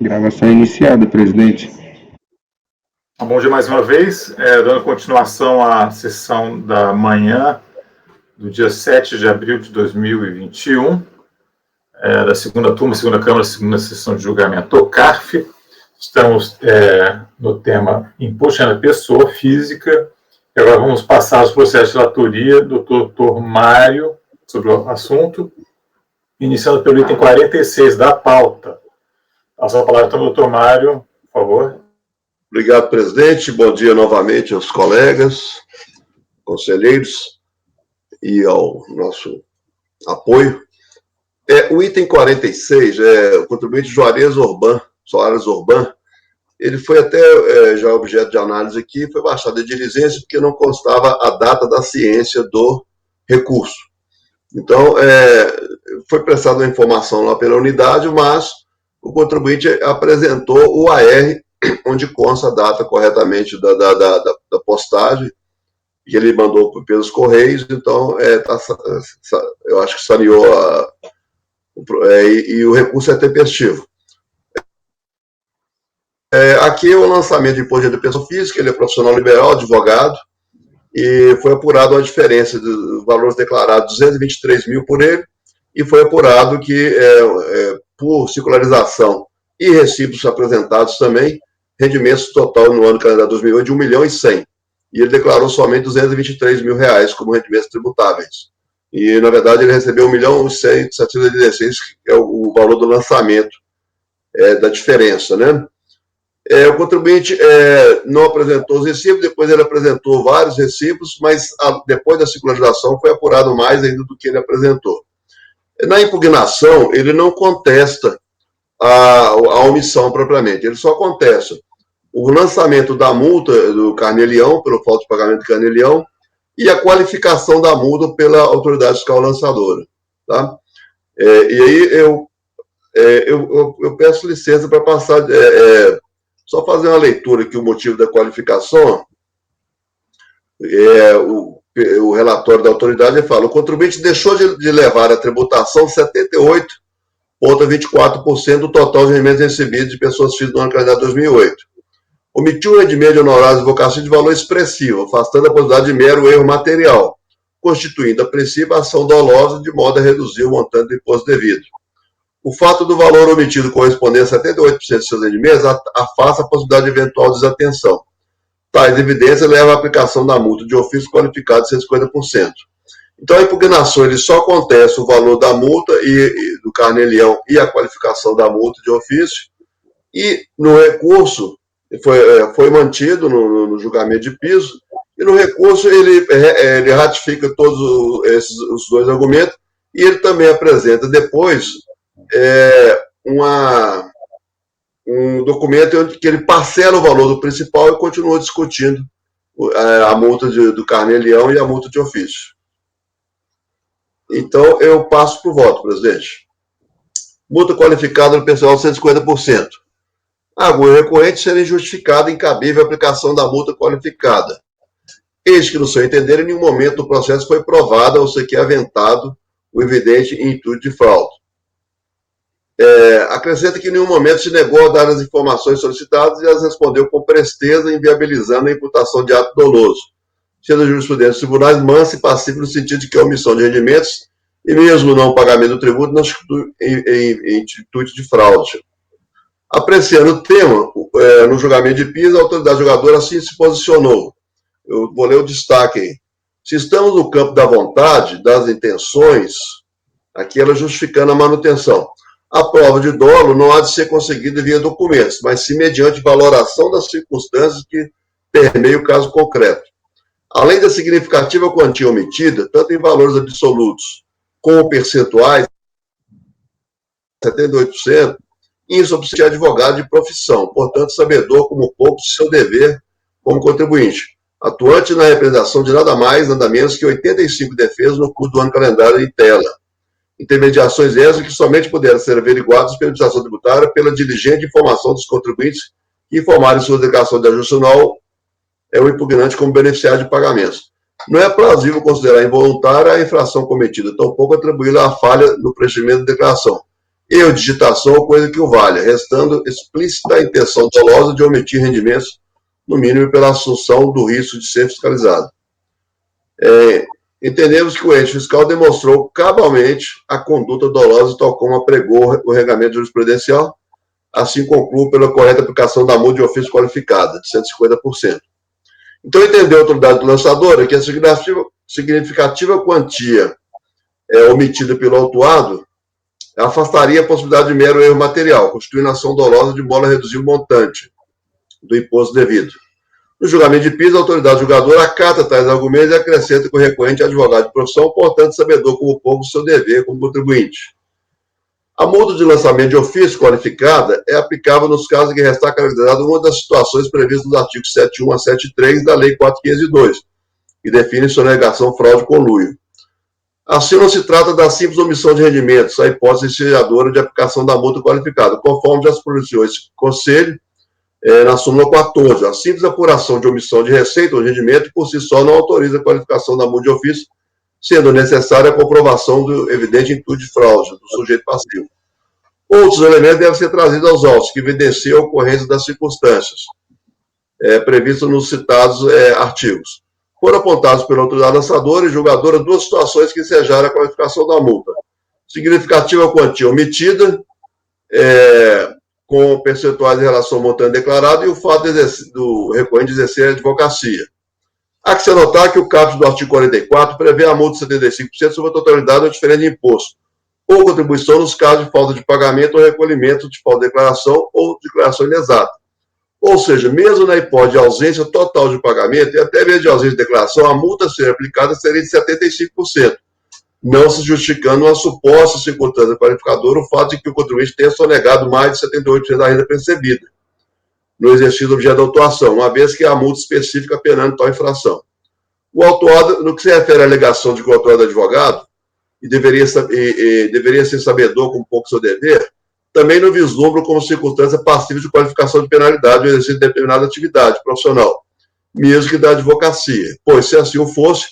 Gravação iniciada, presidente. Bom dia mais uma vez, dando continuação à sessão da manhã do dia 7 de abril de 2021, da segunda turma, segunda Câmara, segunda sessão de julgamento do CARF. Estamos no tema imposto na pessoa física. E agora vamos passar aos processos de relatoria do doutor Mário sobre o assunto, iniciando pelo item 46 da pauta. Passo a palavra então ao doutor Mário, por favor. Obrigado, presidente. Bom dia novamente aos colegas, conselheiros e ao nosso apoio. O item 46, o contribuinte Juarez Soares Orban, ele foi até já objeto de análise aqui, foi baixado de diligência porque não constava a data da ciência do recurso. Então, foi prestada uma informação lá pela unidade, mas o contribuinte apresentou o AR, onde consta a data corretamente da postagem, que ele mandou pelos Correios, então eu acho que saneou e o recurso é tempestivo. Aqui é o lançamento de imposto de pessoa física, ele é profissional liberal, advogado, e foi apurado a diferença dos valores declarados, 223 mil por ele, e foi apurado que, por circularização e recibos apresentados também, rendimentos total no ano calendário 2008 de 1 milhão e 100. E ele declarou somente 223 mil reais como rendimentos tributáveis. E, na verdade, ele recebeu 1 milhão e 100, 716, que é o valor do lançamento da diferença, né? O contribuinte não apresentou os recibos, depois ele apresentou vários recibos, mas depois da circularização foi apurado mais ainda do que ele apresentou. Na impugnação, ele não contesta a omissão propriamente, ele só contesta o lançamento da multa do Carnê-Leão, pelo falta de pagamento do Carnê-Leão, e a qualificação da multa pela autoridade fiscal lançadora. Tá? E aí eu peço licença para passar, só fazer uma leitura aqui, o motivo da qualificação. O relatório da autoridade fala: o contribuinte deixou de levar a tributação 78,24% do total de rendimentos recebidos de pessoas físicas no ano calendário 2008. Omitiu o rendimento de honorários de advocacia de valor expressivo, afastando a possibilidade de mero erro material, constituindo, a princípio, ação dolosa de modo a reduzir o montante do imposto devido. O fato do valor omitido corresponder a 78% de seus rendimentos afasta a possibilidade de eventual desatenção. Tais evidências levam à aplicação da multa de ofício qualificado de 150%. Então, a impugnação ele só contesta o valor da multa e do Carnê-Leão e a qualificação da multa de ofício, e no recurso foi mantido no julgamento de piso, e no recurso ele ratifica todos os dois argumentos, e ele também apresenta depois um documento onde que ele parcela o valor do principal e continua discutindo a multa do Carnê-Leão e a multa de ofício. Então, eu passo para o voto, presidente. Multa qualificada no pessoal 150%. Agora, recorrente serem justificada incabível a aplicação da multa qualificada. Eis que, no seu entender, em nenhum momento do processo foi provada ou sequer aventado o evidente intuito de fraude. Acrescenta que em nenhum momento se negou a dar as informações solicitadas e as respondeu com presteza, inviabilizando a imputação de ato doloso, sendo a jurisprudência dos tribunais mansa e passível no sentido de que a omissão de rendimentos e mesmo não pagamento do tributo não constitui em intuito de fraude. Apreciando o tema, no julgamento de piso, a autoridade julgadora assim se posicionou. Eu vou ler o destaque aí. Se estamos no campo da vontade, das intenções, aqui ela justificando a manutenção. A prova de dolo não há de ser conseguida via documentos, mas sim mediante valoração das circunstâncias que permeiam o caso concreto. Além da significativa quantia omitida, tanto em valores absolutos como percentuais, 78%, insubsistir advogado de profissão, portanto, sabedor como pouco de seu dever como contribuinte, atuante na representação de nada mais, nada menos que 85 defesas no curso do ano calendário em tela. Intermediações essas que somente puderam ser averiguadas pela administração tributária pela diligente informação dos contribuintes que informarem sua declaração de ajuste anual o impugnante como beneficiário de pagamentos. Não é plausível considerar involuntária a infração cometida, tampouco atribuí-la à falha no preenchimento da declaração. erro de digitação ou coisa que o valha, restando explícita a intenção dolosa de omitir rendimentos, no mínimo pela assunção do risco de ser fiscalizado. Entendemos que o ente fiscal demonstrou cabalmente a conduta dolosa, tal como apregou o regulamento jurisprudencial, assim concluo pela correta aplicação da multa de ofício qualificada, de 150%. Então, entendeu a autoridade lançadora que a significativa quantia omitida pelo autuado afastaria a possibilidade de mero erro material, constituindo ação dolosa de modo a reduzir o montante do imposto devido. No julgamento de piso, a autoridade julgadora acata tais argumentos e acrescenta que o recorrente é advogado de profissão, portanto, sabedor como povo do seu dever como contribuinte. A multa de lançamento de ofício qualificada é aplicável nos casos em que restar caracterizada uma das situações previstas nos artigos 7.1 a 7.3 da Lei 4.502, que define sonegação, fraude e conluio. Assim, não se trata da simples omissão de rendimentos, a hipótese ensejadora de aplicação da multa qualificada, conforme já se pronunciou esse Conselho na súmula 14. A simples apuração de omissão de receita ou de rendimento, por si só, não autoriza a qualificação da multa de ofício, sendo necessária a comprovação do evidente intuito de fraude do sujeito passivo. Outros elementos devem ser trazidos aos autos, que evidenciam a ocorrência das circunstâncias previstas nos citados artigos. Foram apontados pela autoridade lançadora e julgadora duas situações que ensejaram a qualificação da multa. Significativa quantia omitida, com percentuais em relação ao montante declarado, e o fato do recorrente exercer a advocacia. Há que se anotar que o caput do artigo 44 prevê a multa de 75% sobre a totalidade ou diferente de imposto, ou contribuição nos casos de falta de pagamento ou recolhimento de falta de declaração ou declaração inexata. Ou seja, mesmo na hipótese de ausência total de pagamento e até mesmo de ausência de declaração, a multa a ser aplicada seria de 75%, não se justificando uma suposta circunstância qualificadora o fato de que o contribuinte tenha sonegado mais de 78% da renda percebida no exercício do objeto da autuação, uma vez que há multa específica penando tal infração. O autuado, no que se refere à alegação de que o autuado é advogado, e deveria ser sabedor com pouco seu dever, também não vislumbra como circunstância passiva de qualificação de penalidade o exercício de determinada atividade profissional, mesmo que da advocacia, pois, se assim o fosse,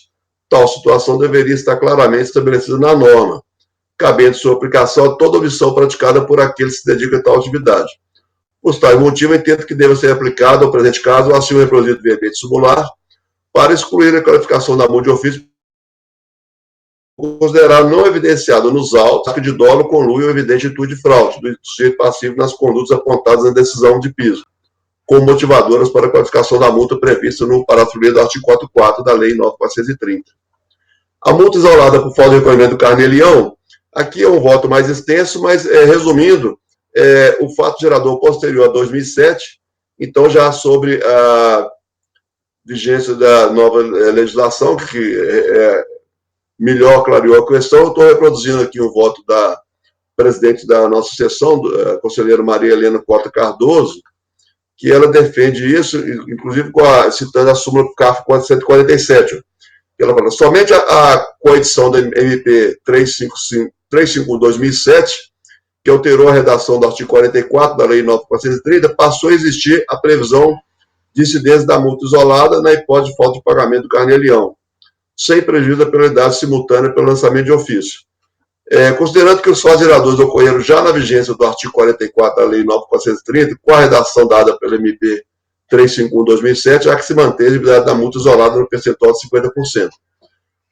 tal situação deveria estar claramente estabelecida na norma, cabendo sua aplicação a toda omissão praticada por aquele que se dedica a tal atividade. Por tal motivo, entendo que deva ser aplicado ao presente caso, assim o reproduzido verbete subular, para excluir a qualificação da multa de ofício, considerado não evidenciado nos autos de dolo, conluio ou evidente intuito de fraude do sujeito passivo nas condutas apontadas na decisão de piso, como motivadoras para a qualificação da multa prevista no parágrafo do artigo 4.4 da Lei 9.430. A multa isolada por falta de recolhimento do carnê-leão, aqui é um voto mais extenso, mas, resumindo, o fato gerador posterior a 2007, então já sobre a vigência da nova legislação, que melhor clareou a questão, eu estou reproduzindo aqui o voto da presidente da nossa sessão, a conselheira Maria Helena Cota Cardoso, que ela defende isso, inclusive citando a súmula CAF 447. Ela fala, somente a coedição da MP 351/2007, que alterou a redação do artigo 44 da Lei 9.430, passou a existir a previsão de incidência da multa isolada na hipótese de falta de pagamento do carnê-leão, sem prejuízo da penalidade simultânea pelo lançamento de ofício. Considerando que os fatos geradores ocorreram já na vigência do artigo 44 da Lei 9.430, com a redação dada pela MP 351/2007, há que se manter a elegibilidade da multa isolada no percentual de 50%.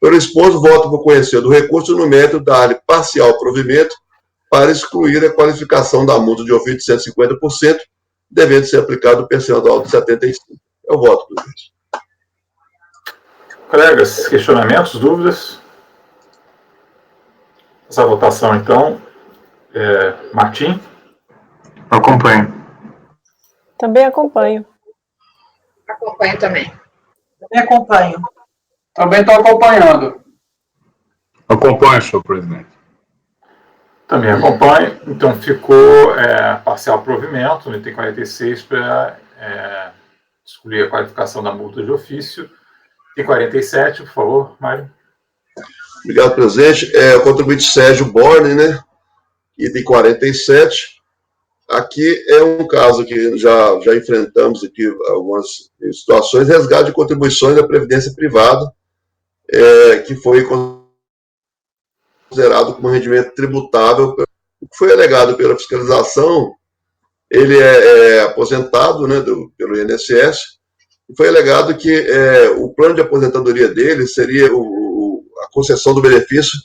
Pelo exposto, voto por conhecer do recurso no mérito dar-lhe parcial provimento para excluir a qualificação da multa de ofício de 150%, devendo ser aplicado o percentual de 75%. É o voto, presidente. Colegas, questionamentos, dúvidas? Essa votação, então. Martim? Acompanho. Também acompanho. Acompanho também. Também acompanho. Também estou acompanhando. Acompanho, senhor presidente. Também acompanho. Então, ficou parcial provimento, no item 46, para excluir a qualificação da multa de ofício. Item 47, por favor, Mário. Obrigado, presidente. O contribuinte Sérgio Borne, né? Item 47. Aqui é um caso que já enfrentamos aqui algumas situações, resgate de contribuições da Previdência Privada, que foi considerado como rendimento tributável. O que foi alegado pela fiscalização, ele é aposentado, né, pelo INSS, e foi alegado que o plano de aposentadoria dele seria, a concessão do benefício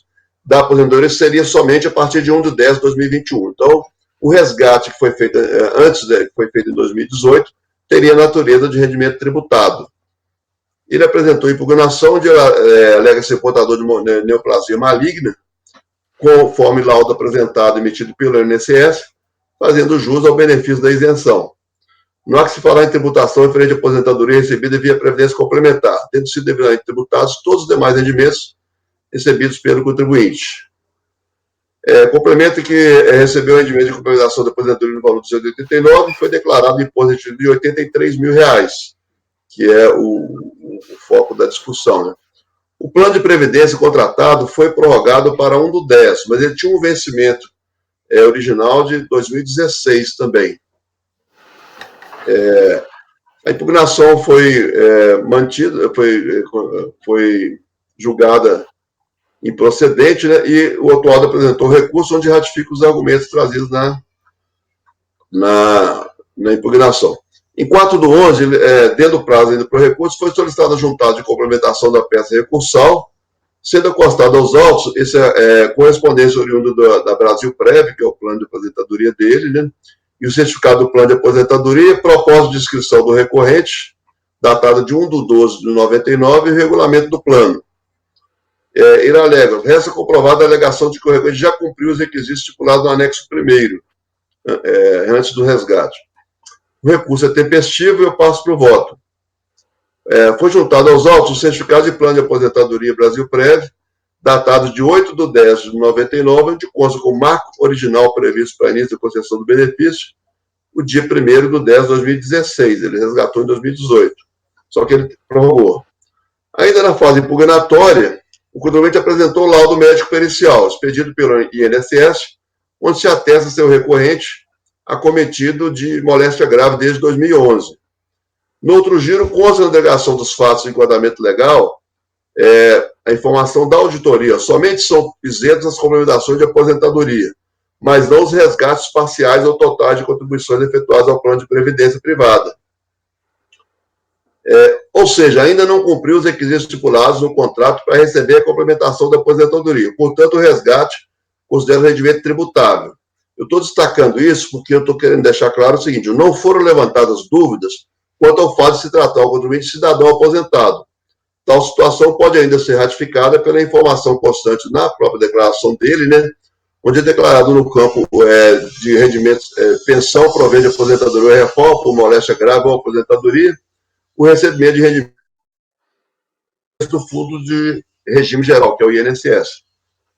da aposentadoria seria somente a partir de 1/10/2021. Então, o resgate que foi feito antes, que foi feito em 2018, teria natureza de rendimento tributado. Ele apresentou impugnação onde alega ser portador de neoplasia maligna, conforme laudo apresentado e emitido pelo INSS, fazendo jus ao benefício da isenção. Não há que se falar em tributação referente à aposentadoria recebida via previdência complementar, tendo sido devidamente tributados todos os demais rendimentos recebidos pelo contribuinte. Complemento que recebeu o rendimento de complementação da aposentadoria no valor de 289 foi declarado imposto de R$ 83 mil, que é o foco da discussão, né? O plano de previdência contratado foi prorrogado para 1/10, mas ele tinha um vencimento original de 2016 também. A impugnação foi mantida, foi julgada improcedente, né, e o autuado apresentou recurso onde ratifica os argumentos trazidos na impugnação. Em 4/11, dentro do prazo ainda para o recurso, foi solicitada a juntada de complementação da peça recursal, sendo acostado aos autos, esse correspondência oriunda da Brasil Prev, que é o plano de aposentadoria dele, né, e o certificado do plano de aposentadoria, propósito de inscrição do recorrente, datado de 1/12/99, e o regulamento do plano. Ele alega, resta comprovada a alegação de que o recorrente já cumpriu os requisitos estipulados no anexo 1º, antes do resgate. O recurso é tempestivo e eu passo para o voto. Foi juntado aos autos o certificado de plano de aposentadoria Brasil Prev, datado de 8/10/99, onde consta com o marco original previsto para início da concessão do benefício, o dia 1/10/2016. Ele resgatou em 2018, só que ele prorrogou. Ainda na fase impugnatória, o contribuinte apresentou o laudo médico pericial, expedido pelo INSS, onde se atesta seu recorrente acometido de moléstia grave desde 2011. No outro giro, consta na delegação dos fatos de enquadramento legal, a informação da auditoria. Somente são isentas as complementações de aposentadoria, mas não os resgates parciais ou totais de contribuições efetuadas ao plano de previdência privada. Ou seja, ainda não cumpriu os requisitos estipulados no contrato para receber a complementação da aposentadoria. Portanto, o resgate considera rendimento tributável. Eu estou destacando isso porque eu estou querendo deixar claro o seguinte: não foram levantadas dúvidas quanto ao fato de se tratar o contribuinte de cidadão aposentado. Tal situação pode ainda ser ratificada pela informação constante na própria declaração dele, né, onde é declarado no campo de rendimentos, pensão, provento de aposentadoria ou reforma por moléstia grave ou aposentadoria, o recebimento de rendimentos do Fundo de Regime Geral, que é o INSS.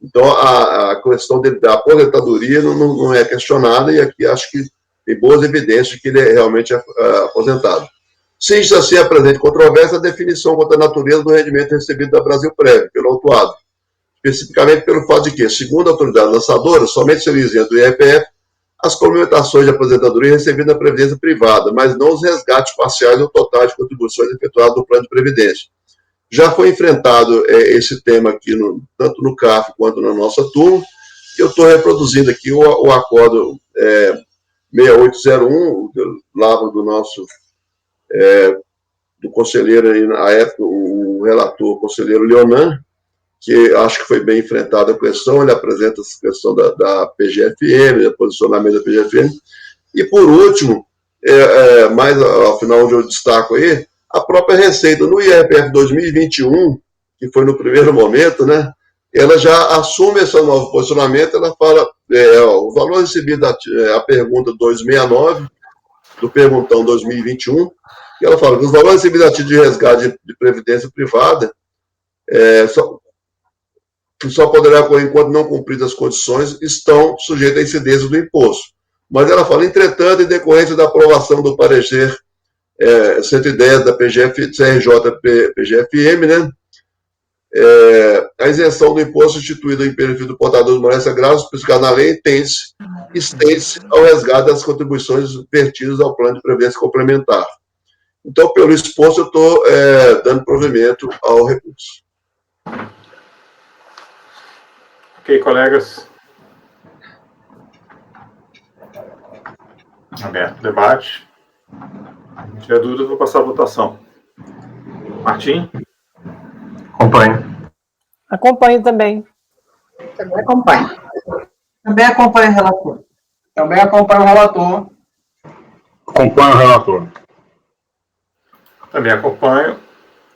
Então, a questão da aposentadoria não é questionada, e aqui acho que tem boas evidências de que ele é realmente aposentado. Se isso assim apresenta controvérsia, a definição quanto à natureza do rendimento recebido da Brasil Prev, pelo autuado, especificamente pelo fato de que, segundo a autoridade lançadora, somente seria isento do IRPF as complementações de aposentadoria recebidas na Previdência Privada, mas não os resgates parciais ou totais de contribuições efetuadas no Plano de Previdência. Já foi enfrentado esse tema aqui, tanto no CAF quanto na nossa turma, e eu estou reproduzindo aqui o acordo 6801, do lavro do nosso do conselheiro, aí, na época, o relator, o conselheiro Leonan, que acho que foi bem enfrentada a questão. Ele apresenta essa questão da PGFM, do posicionamento da PGFM. E, por último, mais ao final, onde eu destaco aí, a própria Receita, no IRPF 2021, que foi no primeiro momento, né, ela já assume esse novo posicionamento. Ela fala, o valor recebido, a pergunta 269, do Perguntão 2021, e ela fala que os valores recebidos a título de resgate de previdência privada que só poderá ocorrer enquanto não cumpridas as condições, estão sujeitos à incidência do imposto. Mas ela fala, entretanto, em decorrência da aprovação do parecer 110 da CRJ-PGFM, né, a isenção do imposto instituído em benefício do portador de moléstia grave, especificado na lei, estende-se ao resgate das contribuições vertidas ao plano de previdência complementar. Então, pelo exposto, eu estou dando provimento ao recurso. Ok, colegas. Aberto o debate. Se tiver dúvida, eu vou passar a votação. Martim? Acompanho. Acompanho também. Também acompanho. Também acompanho o relator. Também acompanho o relator. Acompanho o relator. Também acompanho.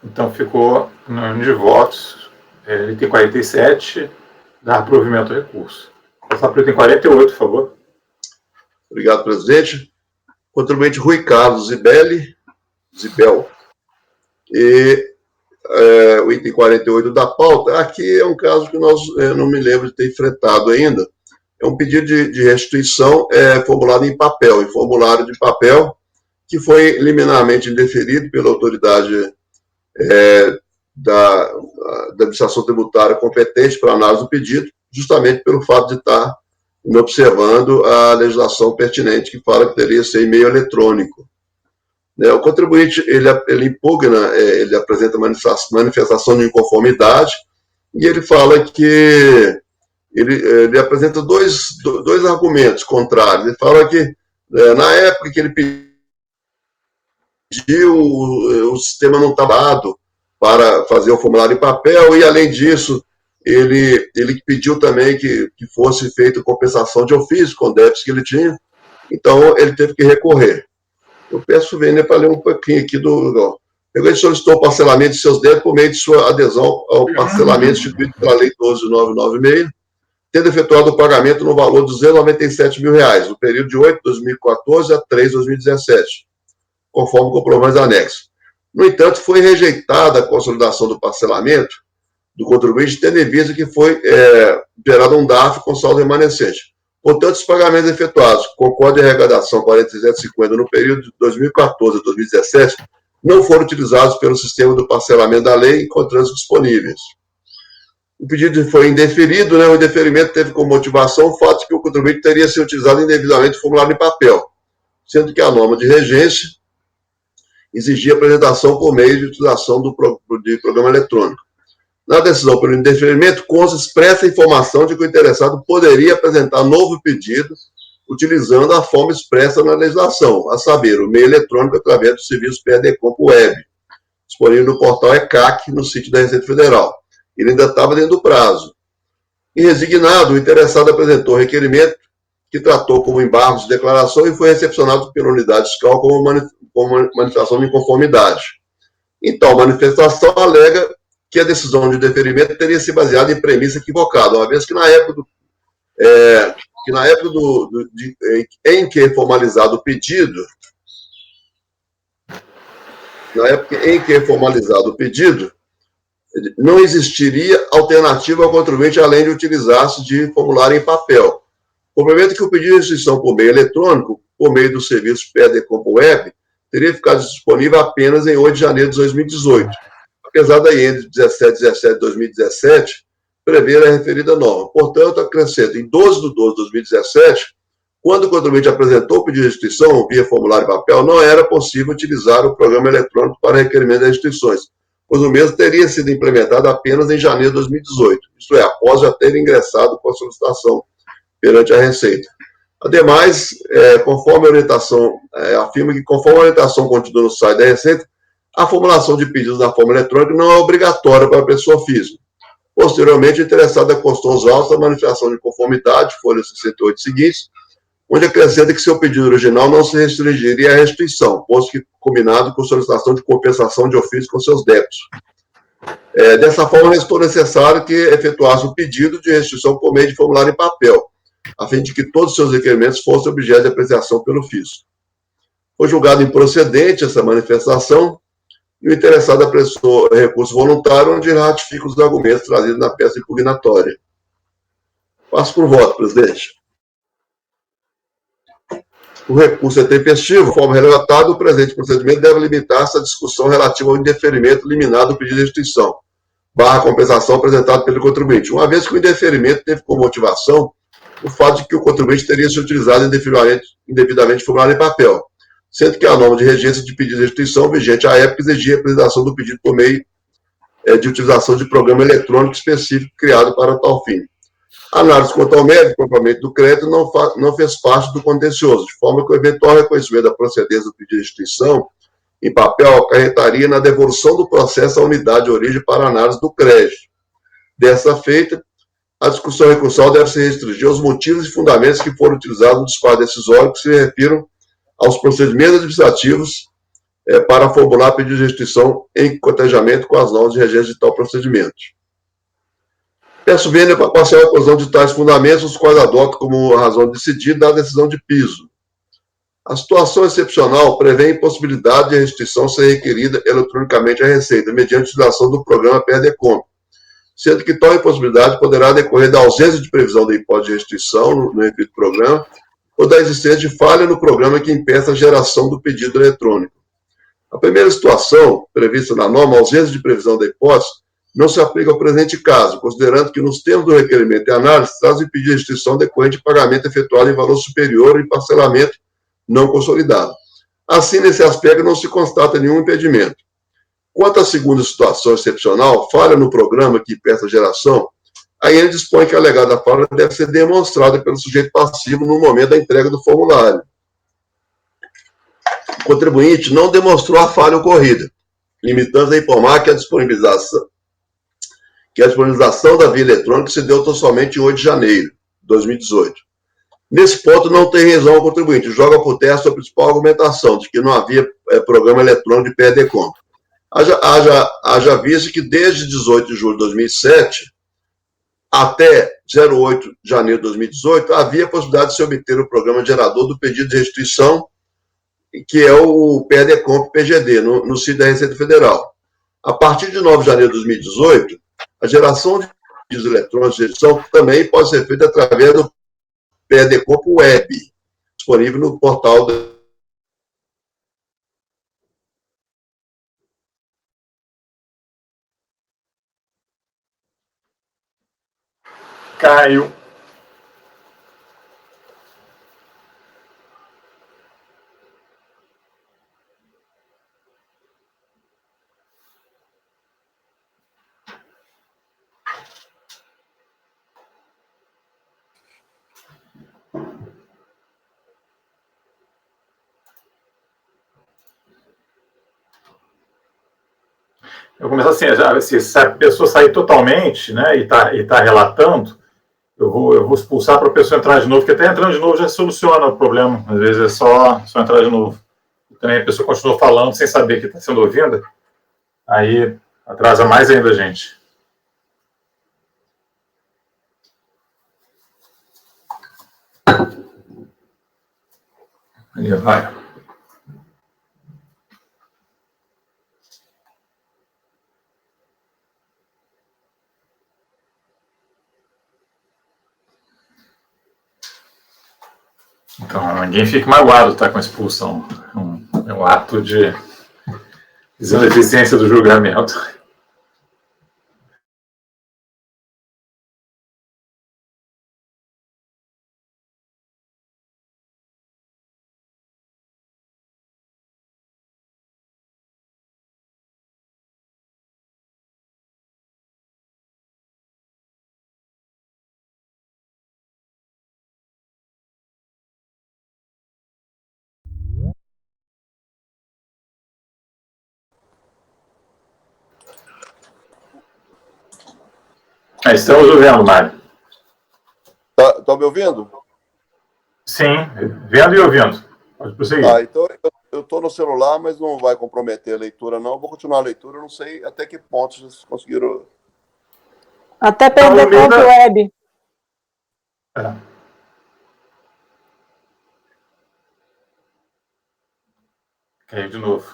Então, ficou no número de votos. Ele tem 47. Dá provimento ao recurso. Passar para o item 48, por favor. Obrigado, presidente. Contribuinte Rui Carlos Zibel. E o item 48 da pauta, aqui é um caso que eu não me lembro de ter enfrentado ainda. É um pedido de restituição formulado em papel, em formulário de papel, que foi liminarmente indeferido pela autoridade da administração tributária competente para análise do pedido, justamente pelo fato de estar observando a legislação pertinente que fala que deveria ser e-mail eletrônico. O contribuinte, ele impugna, ele apresenta manifestação de inconformidade e ele fala que ele apresenta dois argumentos contrários. Ele fala que, na época que ele pediu, o sistema não estava dado para fazer o formulário em papel e, além disso, ele pediu também que fosse feita compensação de ofício com débitos que ele tinha, então ele teve que recorrer. Eu peço o Vênia para ler um pouquinho aqui Ele solicitou o parcelamento de seus débitos por meio de sua adesão ao parcelamento instituído pela Lei 12.996, tendo efetuado o pagamento no valor de R$ 297 mil, no período de 8 de 2014 a 3 de 2017, conforme comprovões anexos. No entanto, foi rejeitada a consolidação do parcelamento do contribuinte, tendo em vista que foi gerado um DARF com saldo remanescente. Portanto, os pagamentos efetuados com código de arrecadação 4750 no período de 2014 a 2017 não foram utilizados pelo sistema do parcelamento da lei, encontrando-se disponíveis. O pedido foi indeferido, o indeferimento teve como motivação o fato de que o contribuinte teria sido utilizado indevidamente o formulário em papel, sendo que a norma de regência exigia apresentação por meio de utilização de programa eletrônico. Na decisão pelo indeferimento, consta expressa informação de que o interessado poderia apresentar novo pedido utilizando a forma expressa na legislação, a saber, o meio eletrônico através do serviço PADECOMP Web, disponível no portal ECAC, no sítio da Receita Federal. Ele ainda estava dentro do prazo. E resignado, o interessado apresentou o requerimento, que tratou como embargos de declaração e foi recepcionado pela unidade fiscal como manifestação de inconformidade. Então, a manifestação alega que a decisão de deferimento teria se baseado em premissa equivocada, uma vez que na época em que é formalizado o pedido, não existiria alternativa ao contribuinte além de utilizar-se de formulário em papel. Complementa que o pedido de restituição por meio eletrônico, por meio do serviço PADECOMP Web, teria ficado disponível apenas em 8 de janeiro de 2018. Apesar da IN 1717 de 2017 prever a referida norma. Portanto, acrescenta, em 12 de 12 de 2017, quando o contribuinte apresentou o pedido de restituição via formulário em papel, não era possível utilizar o programa eletrônico para requerimento das restituições, pois o mesmo teria sido implementado apenas em janeiro de 2018, isto é, após já ter ingressado com a solicitação perante a Receita. Ademais, conforme a orientação, afirma que conforme a orientação contida no site da Receita, a formulação de pedidos na forma eletrônica não é obrigatória para a pessoa física. Posteriormente, o interessado acostou aos autos a manifestação de conformidade, folha 68 seguintes, onde acrescenta que seu pedido original não se restringiria à restituição, posto que combinado com solicitação de compensação de ofício com seus débitos. Dessa forma, restou necessário que efetuasse o pedido de restituição por meio de formulário em papel, a fim de que todos os seus requerimentos fossem objeto de apreciação pelo fisco. Foi julgado improcedente essa manifestação, e o interessado apressou recurso voluntário, onde ele ratifica os argumentos trazidos na peça impugnatória. Passo por voto, presidente. O recurso é tempestivo, conforme relatado, o presente procedimento deve limitar-se à discussão relativa ao indeferimento liminar do pedido de restituição, / compensação apresentado pelo contribuinte, uma vez que o indeferimento teve como motivação o fato de que o contribuinte teria se utilizado indevidamente formulário em papel, sendo que a norma de regência de pedido de restituição vigente à época exigia a apresentação do pedido por meio de utilização de programa eletrônico específico criado para tal fim. A análise quanto ao mérito propriamente do crédito não fez parte do contencioso, de forma que o eventual reconhecimento da procedência do pedido de restituição em papel acarretaria na devolução do processo à unidade de origem para análise do crédito. Dessa feita, a discussão recursal deve se restringir aos motivos e fundamentos que foram utilizados no disparo decisório que se refiram aos procedimentos administrativos para formular pedido de restituição em cotejamento com as normas de regência de tal procedimento. Peço vênia para parcial reclusão de tais fundamentos, os quais adoto como razão decidida da decisão de piso. A situação excepcional prevê a impossibilidade de a restituição ser requerida eletronicamente à Receita, mediante utilização do programa PERDECOMP, sendo que tal impossibilidade poderá decorrer da ausência de previsão da hipótese de restituição no referido programa ou da existência de falha no programa que impeça a geração do pedido eletrônico. A primeira situação, prevista na norma, a ausência de previsão da hipótese, não se aplica ao presente caso, considerando que nos termos do requerimento e análise, traz o pedido de restituição decorrente de pagamento efetuado em valor superior e parcelamento não consolidado. Assim, nesse aspecto, não se constata nenhum impedimento. Quanto à segunda situação excepcional, falha no programa que impeça a geração, aí ele dispõe que a alegada falha deve ser demonstrada pelo sujeito passivo no momento da entrega do formulário. O contribuinte não demonstrou a falha ocorrida, limitando-se a informar que a disponibilização da via eletrônica se deu somente em 8 de janeiro de 2018. Nesse ponto, não tem razão o contribuinte, joga por terra a sua principal argumentação de que não havia programa eletrônico de PERDECOMP. Haja visto que desde 18 de julho de 2007 até 08 de janeiro de 2018 havia possibilidade de se obter o programa gerador do pedido de restituição, que é o PERDECOMP PGD, no sítio da Receita Federal. A partir de 9 de janeiro de 2018, a geração de pedidos eletrônicos de restituição também pode ser feita através do PERDECOMP Web, disponível no portal da Caio. Eu começo assim, se a pessoa sair totalmente, né, e tá relatando, eu vou expulsar para a pessoa entrar de novo, porque até entrando de novo já soluciona o problema. Às vezes é só entrar de novo. Também a pessoa continua falando sem saber que está sendo ouvida, aí atrasa mais ainda a gente. Aí vai. Então, ninguém fique magoado, tá, com a expulsão. É um ato de deficiência do julgamento. Estamos ouvindo, Mário. Tá me ouvindo? Sim, vendo e ouvindo. Pode prosseguir. Então eu estou no celular, mas não vai comprometer a leitura, não. Vou continuar a leitura, eu não sei até que ponto vocês conseguiram. Até PERDECOMP Web. Caiu de novo.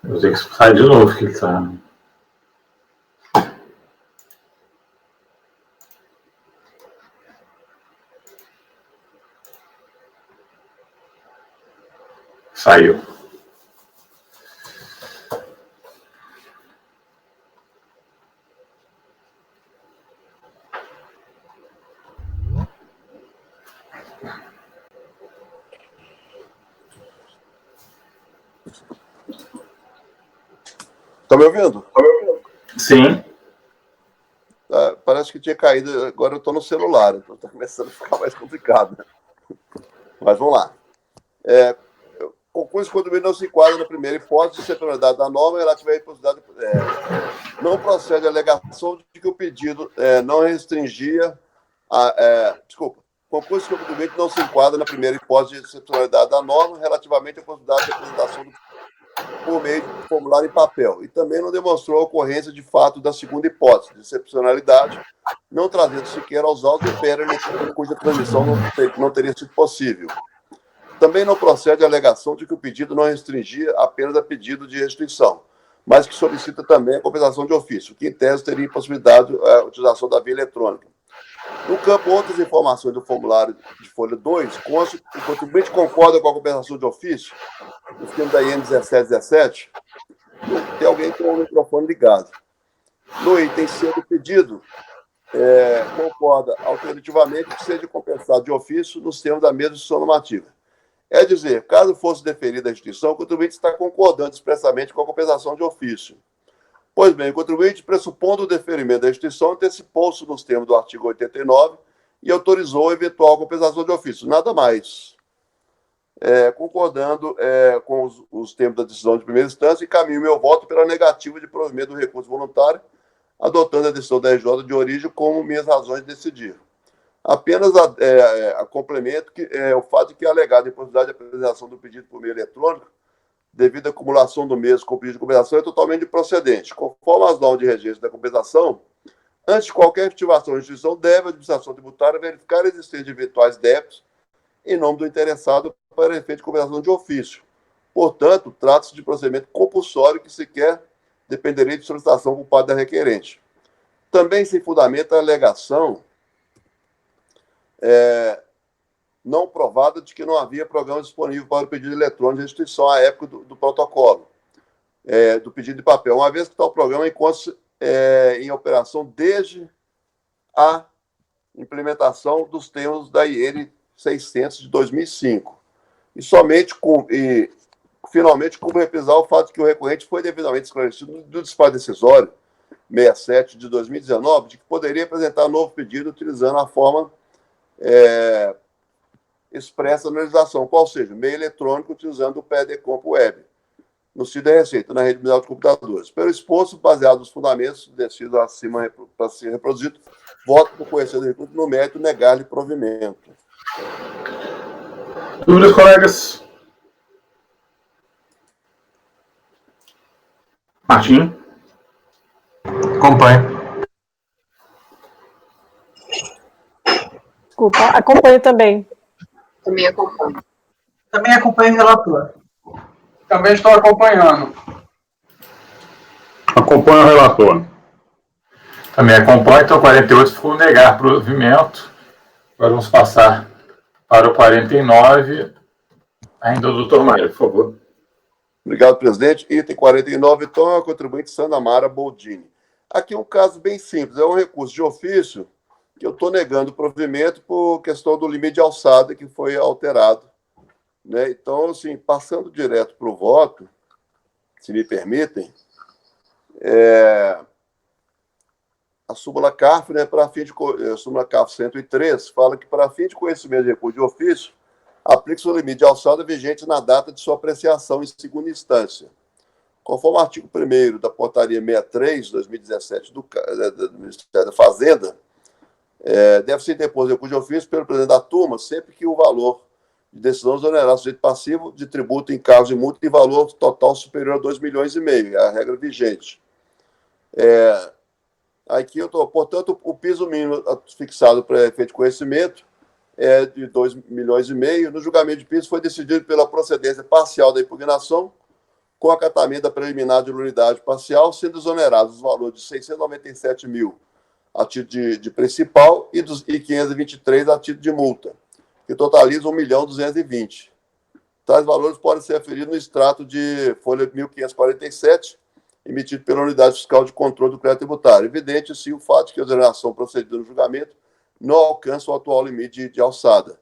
Eu vou ter que sair de novo, que ele tá. Saiu. Tá me ouvindo? Sim. Parece que tinha caído, agora eu estou no celular, então está começando a ficar mais complicado. Mas vamos lá. Concurso de condomínio não se enquadra na primeira hipótese de excepcionalidade da norma relativa à impossibilidade. Não procede a alegação de que o pedido não restringia desculpa. Concurso de condomínio não se enquadra na primeira hipótese de excepcionalidade da norma relativamente à possibilidade de apresentação por meio de formulário em papel, e também não demonstrou a ocorrência de fato da segunda hipótese, de excepcionalidade, não trazendo sequer aos autos o império eletrônico cuja transmissão não teria sido possível. Também não procede a alegação de que o pedido não restringia apenas a pedido de restrição, mas que solicita também a compensação de ofício, que em tese teria impossibilidade a utilização da via eletrônica. No campo outras informações do formulário de folha 2, consta que o contribuinte concorda com a compensação de ofício, no esquema da IN 1717, tem alguém com o microfone ligado. No item C do pedido, concorda alternativamente que seja compensado de ofício nos termos da mesma instituição normativa. É dizer, caso fosse deferida a restrição, o contribuinte está concordando expressamente com a compensação de ofício. Pois bem, o contribuinte, pressupondo o deferimento da restrição, antecipou-se nos termos do artigo 89 e autorizou a eventual compensação de ofício. Nada mais. Concordando com os termos da decisão de primeira instância, encaminho meu voto pela negativa de provimento do recurso voluntário, adotando a decisão da RJ de origem como minhas razões de decidir. Apenas a complemento que o fato de que a alegada impossibilidade de apresentação do pedido por meio eletrônico, devido à acumulação do mesmo com o pedido de compensação, é totalmente improcedente. Conforme as normas de registro da compensação, antes de qualquer efetivação da instituição, deve a administração tributária verificar a existência de eventuais débitos em nome do interessado para efeito de compensação de ofício. Portanto, trata-se de procedimento compulsório que sequer dependeria de solicitação por parte da requerente. Também sem fundamento a alegação não provada de que não havia programa disponível para o pedido eletrônico de restituição à época do protocolo, do pedido de papel, uma vez que tal programa encontra-se em operação desde a implementação dos termos da IN 600 de 2005. Finalmente, como reprisar o fato de que o recorrente foi devidamente esclarecido no despacho decisório 67 de 2019, de que poderia apresentar novo pedido utilizando a forma expressa na legislação, qual seja, meio eletrônico utilizando o PEDECOMP Web, no CID da Receita, na rede mundial de computadores. Pelo exposto, baseado nos fundamentos descidos acima para ser reproduzido, voto por conhecer do recurso no mérito negar-lhe provimento. Dúvidas, colegas? Martim? Acompanho. Desculpa, acompanho também. Também acompanho. Também acompanho o relator. Também estou acompanhando. Acompanho o relator. Também acompanho, então 48 ficou negar provimento. Agora vamos passar para o 49. Ainda o doutor Maia, por favor. Obrigado, presidente. Item 49, então, é a contribuinte Sandamara Boldini. Aqui é um caso bem simples, é um recurso de ofício que eu estou negando o provimento por questão do limite de alçada que foi alterado. Né? Então, assim, passando direto para o voto, se me permitem, a súmula CARF, né, para fim de a súmula CARF 103, fala que para fim de conhecimento de recurso de ofício, aplica-se o limite de alçada vigente na data de sua apreciação em segunda instância. Conforme o artigo 1º da portaria 63, 2017, do Ministério da Fazenda, deve ser interposto recurso de ofício pelo presidente da turma sempre que o valor de decisão exonerar sujeito passivo de tributo em caso de multa de valor total superior a 2,5 milhões, é a regra vigente. Aqui eu estou, portanto, o piso mínimo fixado para efeito de conhecimento é de 2,5 milhões. No julgamento de piso foi decidido pela procedência parcial da impugnação, com acatamento da preliminar de nulidade parcial, sendo exonerados os valores de 697 mil a título de principal e 523 a título de multa, que totaliza 1.220.000. Tais valores podem ser aferidos no extrato de folha 1547, emitido pela Unidade Fiscal de Controle do Crédito Tributário. Evidente, sim, o fato de que a exoneração procedida no julgamento não alcança o atual limite de alçada.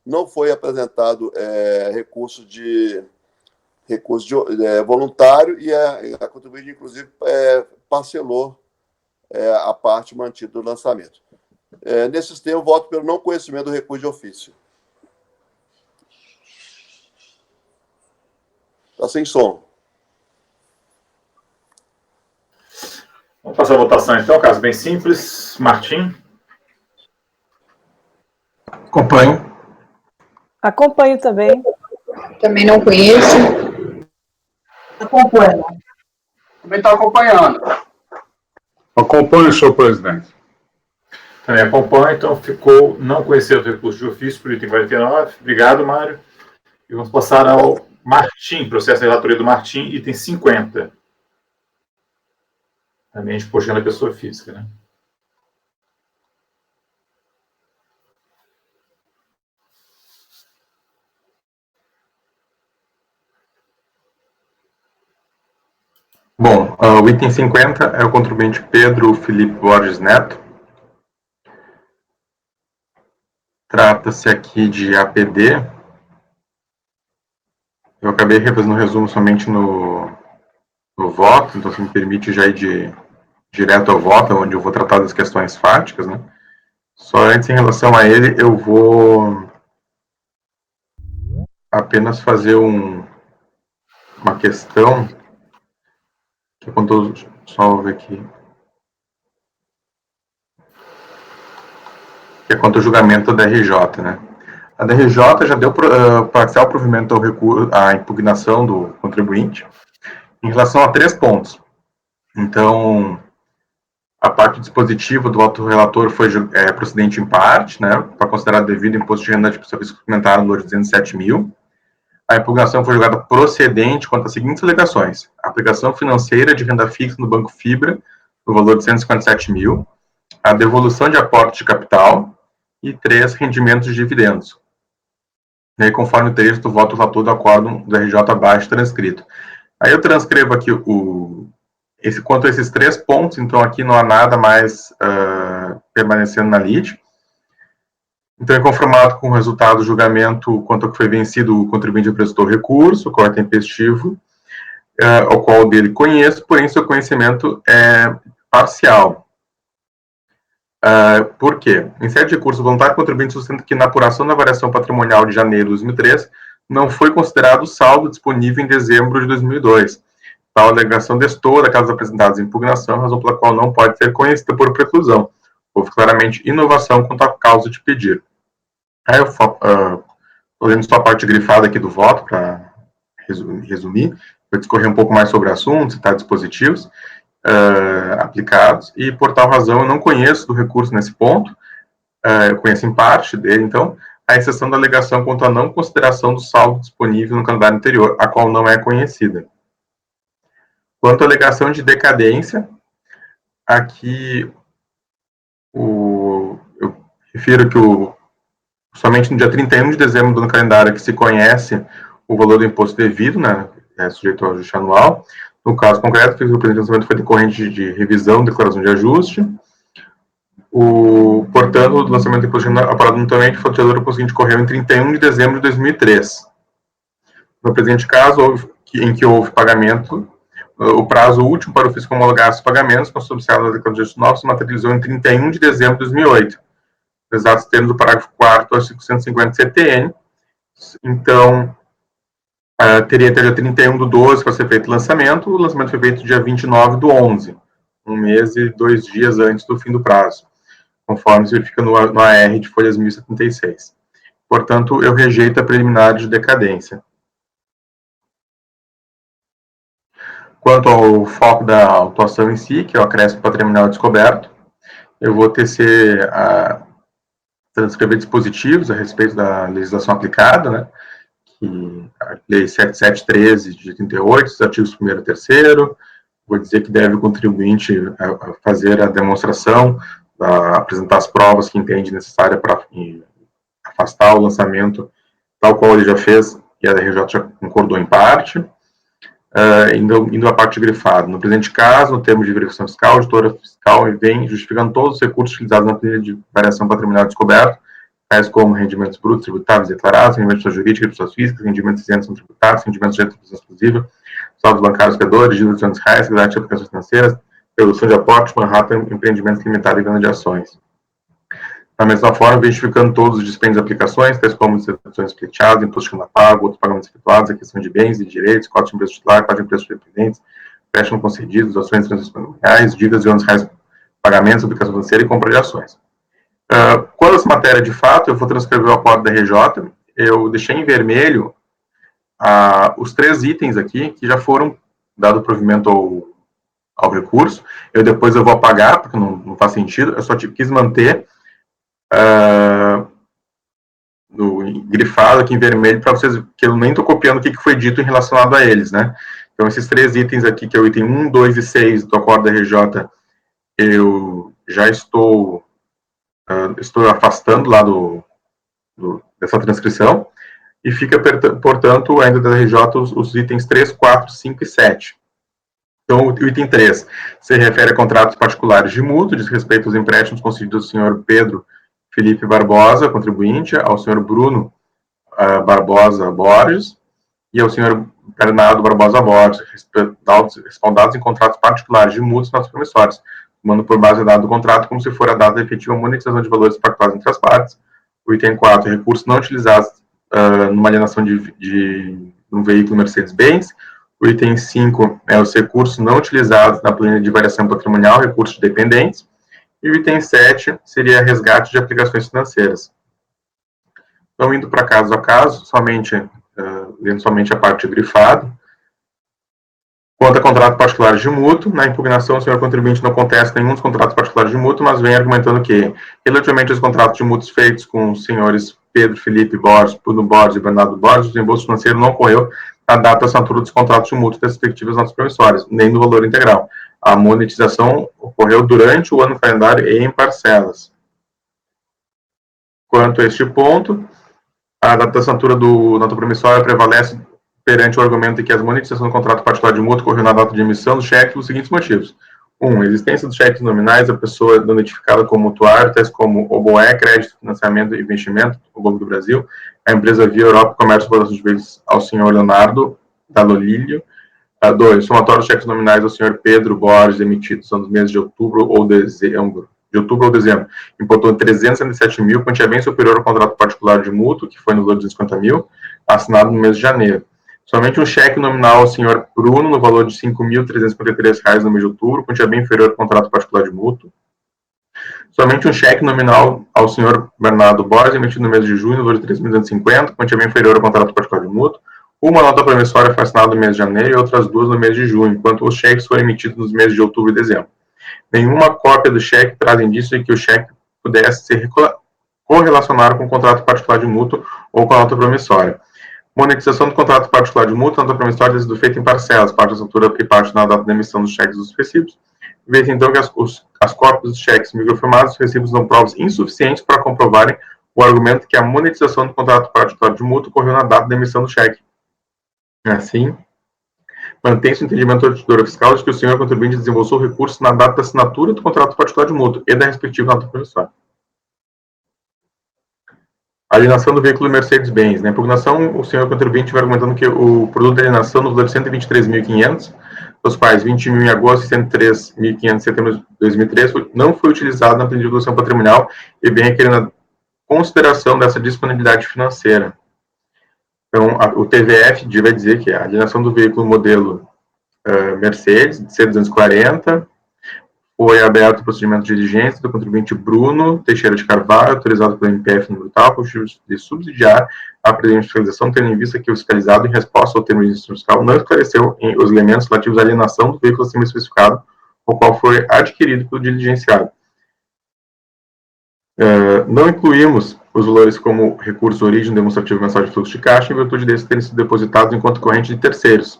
Não foi apresentado recurso voluntário e a contribuinte, inclusive, parcelou a parte mantida do lançamento. Nesses termos, voto pelo não conhecimento do recurso de ofício. Está sem som. Vamos passar a votação, então. Caso bem simples. Martim? Acompanho. Acompanho também. Também não conheço. Acompanho. Também estou acompanhando. Acompanho, senhor presidente. Também acompanho, então ficou não conhecer o recurso de ofício por item 49. Obrigado, Mário. E vamos passar ao Martim, processo de relatoria do Martim, item 50. Também a gente puxando a pessoa física, né? Bom, o item 50 é o contribuinte Pedro Felipe Borges Neto. Trata-se aqui de APD. Eu acabei fazendo um resumo somente no voto, então se me permite já ir direto ao voto, onde eu vou tratar das questões fáticas, né? Só antes, em relação a ele, eu vou apenas fazer uma questão, que quando só ver aqui, que é quanto ao julgamento da RJ, né? A DRJ já deu parcial provimento ao recurso, à impugnação do contribuinte em relação a 3 pontos. Então, a parte dispositiva do autorrelator foi procedente em parte, né, para considerar devido imposto de renda de pessoas que suplementaram no valor de 207.000. A impugnação foi julgada procedente quanto às seguintes alegações: a aplicação financeira de renda fixa no Banco Fibra, no valor de 157.000, a devolução de aporte de capital e 3 rendimentos de dividendos. E aí, conforme o texto do voto relator do acórdão do RJ abaixo transcrito. Aí eu transcrevo aqui quanto a esses 3 pontos, então aqui não há nada mais permanecendo na lide. Então é conformado com o resultado do julgamento quanto ao que foi vencido, o contribuinte apresentou recurso, qual é tempestivo, ao qual dele conheço, porém seu conhecimento é parcial. Por quê? Em sede de recurso voluntário, o contribuinte sustenta que na apuração da variação patrimonial de janeiro de 2003 não foi considerado o saldo disponível em dezembro de 2002. Tal alegação destoa daquelas apresentadas em impugnação, razão pela qual não pode ser conhecida por preclusão. Houve claramente inovação quanto à causa de pedir. Aí eu estou lendo só a parte grifada aqui do voto, para resumir, para discorrer um pouco mais sobre o assunto, citar dispositivos aplicados, e por tal razão eu não conheço do recurso nesse ponto, eu conheço em parte dele, então, a exceção da alegação quanto à não consideração do saldo disponível no calendário anterior, a qual não é conhecida. Quanto à alegação de decadência, aqui eu refiro que somente no dia 31 de dezembro do ano calendário que se conhece o valor do imposto devido, né, sujeito ao ajuste anual. No caso concreto, que o lançamento foi decorrente de revisão, declaração de ajuste. Portanto, o lançamento do imposto apurado mutuamente foi o seguinte ocorreu em 31 de dezembro de 2003. No presente caso, em que houve pagamento, o prazo último para o fisco homologar os pagamentos, consubstanciado na declaração de ajuste novos, se materializou em 31 de dezembro de 2008. Exatos termos do parágrafo 4º, artigo 150 CTN. Então, teria até dia 31 do 12 para ser feito o lançamento foi feito dia 29 do 11, 1 mês e 2 dias antes do fim do prazo, conforme se verifica no AR de folhas 1076. Portanto, eu rejeito a preliminar de decadência. Quanto ao foco da autuação em si, que é o acréscimo patrimonial descoberto, eu vou transcrever dispositivos a respeito da legislação aplicada, né, que a Lei 7713 de 38, os artigos 1º e 3º. Vou dizer que deve o contribuinte a fazer a demonstração, apresentar as provas que entende necessária para afastar o lançamento, tal qual ele já fez, e a RJ já concordou em parte. Indo à parte grifada. No presente caso, no termo de verificação fiscal, a auditora fiscal vem justificando todos os recursos utilizados na planilha de variação patrimonial descoberto, tais como rendimentos brutos tributáveis declarados, rendimentos de pessoa jurídica e pessoas físicas, rendimentos isentos não tributados, rendimentos de atribuição exclusiva, saldos bancários credores, dívidas de R$200, seguridade de aplicações financeiras, redução de aportes, Manhattan, empreendimentos limitados e venda de ações. Da mesma forma, verificando todos os dispêndios de aplicações, tais como deduções pleiteadas, imposto de renda pago, outros pagamentos efetuados, aquisição de bens e direitos, cota de empresa titular, cota de empresas dependentes, empréstimo concedidos, ações de transações patrimoniais, dívidas de R$11, pagamentos, aplicação financeira e compra de ações. Quando essa matéria, de fato, eu vou transcrever o acordo da RJ, eu deixei em vermelho os 3 itens aqui, que já foram dado provimento ao recurso. Depois eu vou apagar, porque não faz sentido, eu só quis manter grifado aqui em vermelho, para vocês, que eu nem estou copiando o que foi dito em relacionado a eles, né? Então, esses 3 itens aqui, que é o item 1, 2 e 6 do acordo da RJ, eu já estou afastando lá dessa transcrição, e fica, portanto, ainda da RJ os itens 3, 4, 5 e 7. Então, o item 3 se refere a contratos particulares de mútuo, diz respeito aos empréstimos concedidos ao senhor Pedro Felipe Barbosa, contribuinte, ao senhor Bruno Barbosa Borges e ao senhor Bernardo Barbosa Borges, respaldados em contratos particulares de mútuos nas promissórias, tomando por base a data do contrato como se for a data da efetiva monetização de valores pactuados entre as partes. O item 4, recursos não utilizados numa alienação de um veículo Mercedes-Benz. O item 5 é os recursos não utilizados na planilha de variação patrimonial, recursos dependentes. E o item 7 seria resgate de aplicações financeiras. Então, indo para caso a caso, lendo somente a parte grifada. Quanto a contrato particular de mútuo, na impugnação, o senhor contribuinte não contesta nenhum dos contratos particulares de mútuo, mas vem argumentando que, relativamente aos contratos de mútuos feitos com os senhores Pedro Felipe Borges, Bruno Borges e Bernardo Borges, o reembolso financeiro não ocorreu na data da assinatura dos contratos de mútuo das respectivas notas promissórias, nem no valor integral. A monetização ocorreu durante o ano calendário e em parcelas. Quanto a este ponto, a data da assinatura do nota promissória prevalece perante o argumento de que a monetização do contrato particular de mútuo ocorreu na data de emissão do cheque pelos seguintes motivos. 1. A existência dos cheques nominais, a pessoa identificada como mutuário, tais como OBOE, Crédito, Financiamento e Investimento, o Banco do Brasil, a empresa Via Europa Comércio e Exportação de Bens ao senhor Leonardo Dalolílio. 2. Somatório dos cheques nominais ao senhor Pedro Borges, emitidos nos meses de outubro ou dezembro, importou 367 mil, quantia bem superior ao contrato particular de mútuo, que foi no valor de 250 mil, assinado no mês de janeiro. Somente um cheque nominal ao senhor Bruno, no valor de R$ 5.353 no mês de outubro, quantia bem inferior ao contrato particular de mútuo. Somente um cheque nominal ao senhor Bernardo Borges, emitido no mês de junho, no valor de R$ 3.250, quantia bem inferior ao contrato particular de mútuo. Uma nota promissória foi assinada no mês de janeiro e outras 2 no mês de junho, enquanto os cheques foram emitidos nos meses de outubro e dezembro. Nenhuma cópia do cheque traz indício de que o cheque pudesse ser correlacionado com o contrato particular de mútuo ou com a nota promissória. Monetização do contrato particular de mútuo, a nota promissória tem sido feita em parcelas, parte da assinatura e parte na data da emissão dos cheques dos recibos. Vê-se então que as cópias dos cheques microfilmados dos recibos são provas insuficientes para comprovarem o argumento que a monetização do contrato particular de mútuo ocorreu na data da emissão do cheque. Assim, mantém-se o entendimento da auditora fiscal de que o senhor contribuinte desembolsou recursos na data da assinatura do contrato particular de mútuo e da respectiva nota promissória. Alienação do veículo Mercedes-Benz. Na impugnação, o senhor contribuinte vai argumentando que o produto de alienação no valor de 123.500, dos quais 20 mil em agosto e 103.500 em setembro de 2003, não foi utilizado na planilha de evolução patrimonial e bem requerendo a consideração dessa disponibilidade financeira. Então, o TVF vai dizer que a alienação do veículo modelo Mercedes, de C240, foi aberto o procedimento de diligência do contribuinte Bruno Teixeira de Carvalho, autorizado pelo MPF número tal, com o objetivo de subsidiar a presente fiscalização, tendo em vista que o fiscalizado, em resposta ao termo de instrução fiscal, não esclareceu os elementos relativos à alienação do veículo acima especificado, o qual foi adquirido pelo diligenciado. Não incluímos os valores como recurso origem demonstrativo mensal de fluxo de caixa, em virtude desses terem sido depositados em conta corrente de terceiros.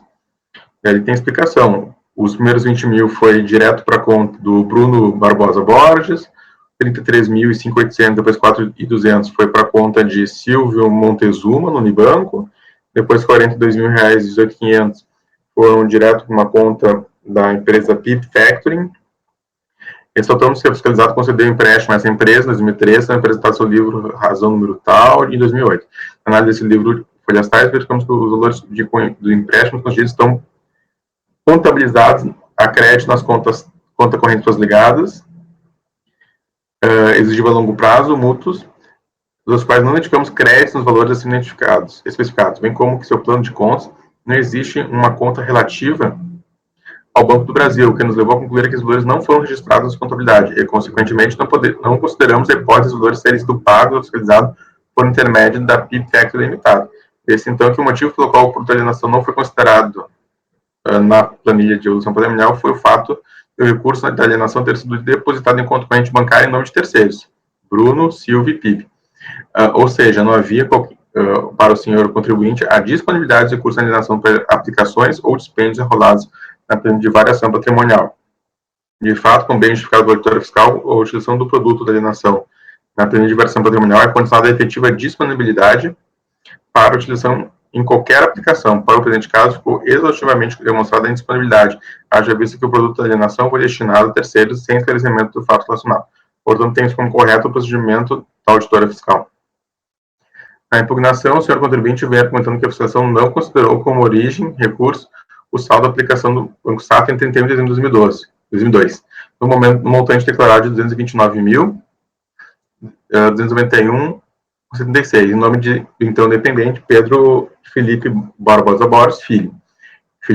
E aí tem explicação. Os primeiros 20 mil foi direto para a conta do Bruno Barbosa Borges, 33.005.800, depois 4.200 foi para a conta de Silvio Montezuma, no Unibanco, depois R$42 mil, 18.500 foram direto para uma conta da empresa PIP Factoring. Esse autônomo ser fiscalizado concedeu empréstimo a essa empresa em 2003, a empresa está seu livro Razão Número Tal, em 2008. Na análise desse livro, folhas tais, verificamos que os valores do empréstimo concedidos estão contabilizados a crédito nas conta corrente suas ligadas, exigido a longo prazo, mútuos, dos quais não identificamos créditos nos valores assim especificados, bem como que seu plano de contas não existe uma conta relativa ao Banco do Brasil, que nos levou a concluir que os valores não foram registrados na contabilidade e, consequentemente, não consideramos a hipótese dos valores serem sido pagos ou fiscalizados por intermédio da PIP Factory Limitada. Esse, então, que o motivo pelo qual o produto de alienação não foi considerado na planilha de evolução patrimonial foi o fato do recurso da alienação ter sido depositado em conta corrente bancária em nome de terceiros, Bruno, Silvio e PIP. Ou seja, não havia para o senhor contribuinte a disponibilidade de recursos de alienação para aplicações ou dispêndios enrolados na planilha de variação patrimonial. De fato, como bem justificado pela auditora fiscal, a utilização do produto da alienação na planilha de variação patrimonial é condicionada à efetiva disponibilidade para utilização em qualquer aplicação. Para o presente caso, ficou exaustivamente demonstrada a indisponibilidade, haja vista que o produto da alienação foi destinado a terceiros sem esclarecimento do fato relacionado. Portanto, tem como correto o procedimento da auditora fiscal. Na impugnação, o senhor contribuinte vem argumentando que a fiscalização não considerou como origem, recurso, o saldo da aplicação do Banco Safra em 31 de dezembro de 2002, no montante declarado de 229.291,76, em nome de, então, dependente, Pedro Felipe Barbosa Borges, filho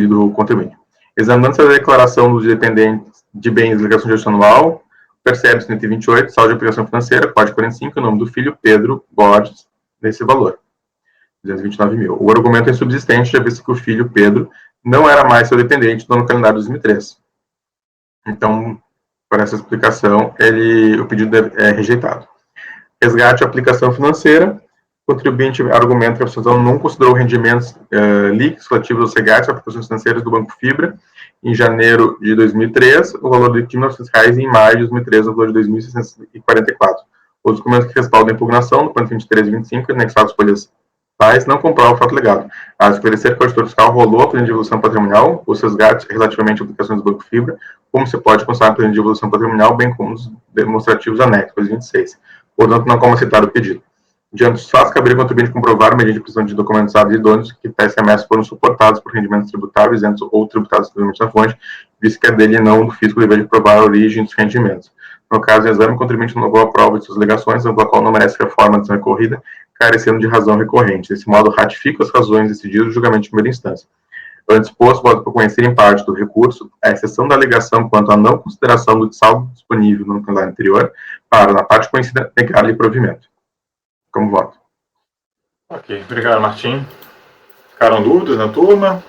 do contribuinte. Examinando-se a declaração dos dependentes de bens de ligação de gestão anual, percebe-se 128, saldo de aplicação financeira, código 45, o nome do filho, Pedro Borges, nesse valor, 229 mil. O argumento é subsistente, já visto que o filho, Pedro, não era mais seu dependente no ano calendário de 2003. Então, por essa explicação, o pedido é rejeitado. Resgate a aplicação financeira. O contribuinte argumenta que a fiscalização não considerou rendimentos líquidos relativos aos resgates e aplicações financeiras do Banco Fibra em janeiro de 2003, o valor de R$900 e em maio de 2003, o valor de R$2.644. Os documentos que respaldam a impugnação, no ponto 23 e 25, anexados folhas tais, não comprovam o fato legado. A esclarecer que o auditor fiscal rolou a planilha de evolução patrimonial, os resgates relativamente a aplicações do Banco Fibra, como se pode constatar na planilha de evolução patrimonial, bem como os demonstrativos anexos, 26. Portanto, não como aceitar o pedido. Diante dos fatos, caberia ao contribuinte comprovar, mediante a precisão de documentos hábeis e idôneos, que tais remessas foram suportados por rendimentos tributáveis, isentos ou tributados exclusivamente na fonte, visto que é dele e não do fisco o dever de provar a origem dos rendimentos. No caso do exame, o contribuinte não levou a prova de suas alegações, pela qual não merece reforma de sua recorrida, carecendo de razão recorrente. Desse modo, ratifica as razões decididas do julgamento de primeira instância. O disposto, voto por conhecer em parte do recurso, a exceção da alegação quanto à não consideração do saldo disponível no calendário anterior, para, na parte conhecida, negar-lhe provimento. Como voto. Ok, obrigado, Martim. Ficaram dúvidas na turma?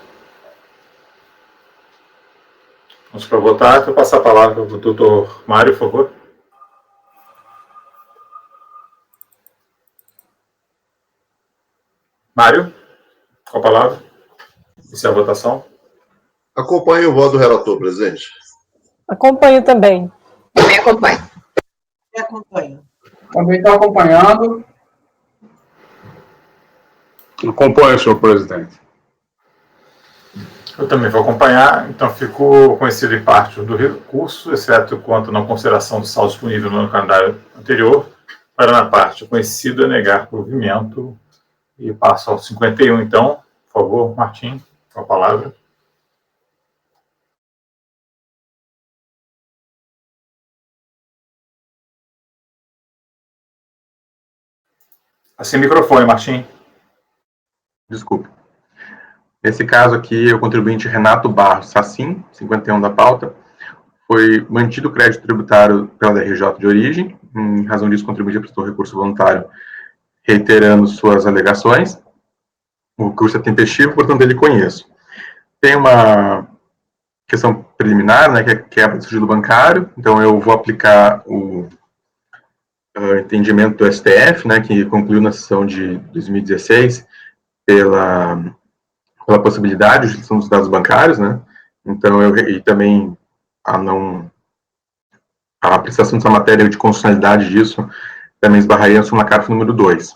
Vamos para votar. Vou passar a palavra para o doutor Mário, por favor. Mário, com a palavra. Iniciar a votação. Acompanhe o voto do relator, presidente. Acompanho também. Também acompanho. Acompanho. Também está acompanhando. Acompanho, senhor presidente. Eu também vou acompanhar, então ficou conhecido em parte do recurso, exceto quanto à não consideração do saldo disponível no calendário anterior, para na parte conhecida negar provimento. E passo ao 51, então. Por favor, Martim, com a palavra. Sem microfone, Martim. Desculpe. Nesse caso aqui, o contribuinte Renato Barros Sassim, 51 da pauta, foi mantido o crédito tributário pela DRJ de origem. Em razão disso, o contribuinte prestou recurso voluntário reiterando suas alegações. O recurso é tempestivo, portanto, ele conheço. Tem uma questão preliminar, né, que é a quebra do sigilo bancário. Então, eu vou aplicar o entendimento do STF, né, que concluiu na sessão de 2016 pela possibilidade de utilização dos dados bancários, né, então e também a apreciação dessa matéria de constitucionalidade disso também esbarraria na carta número 2.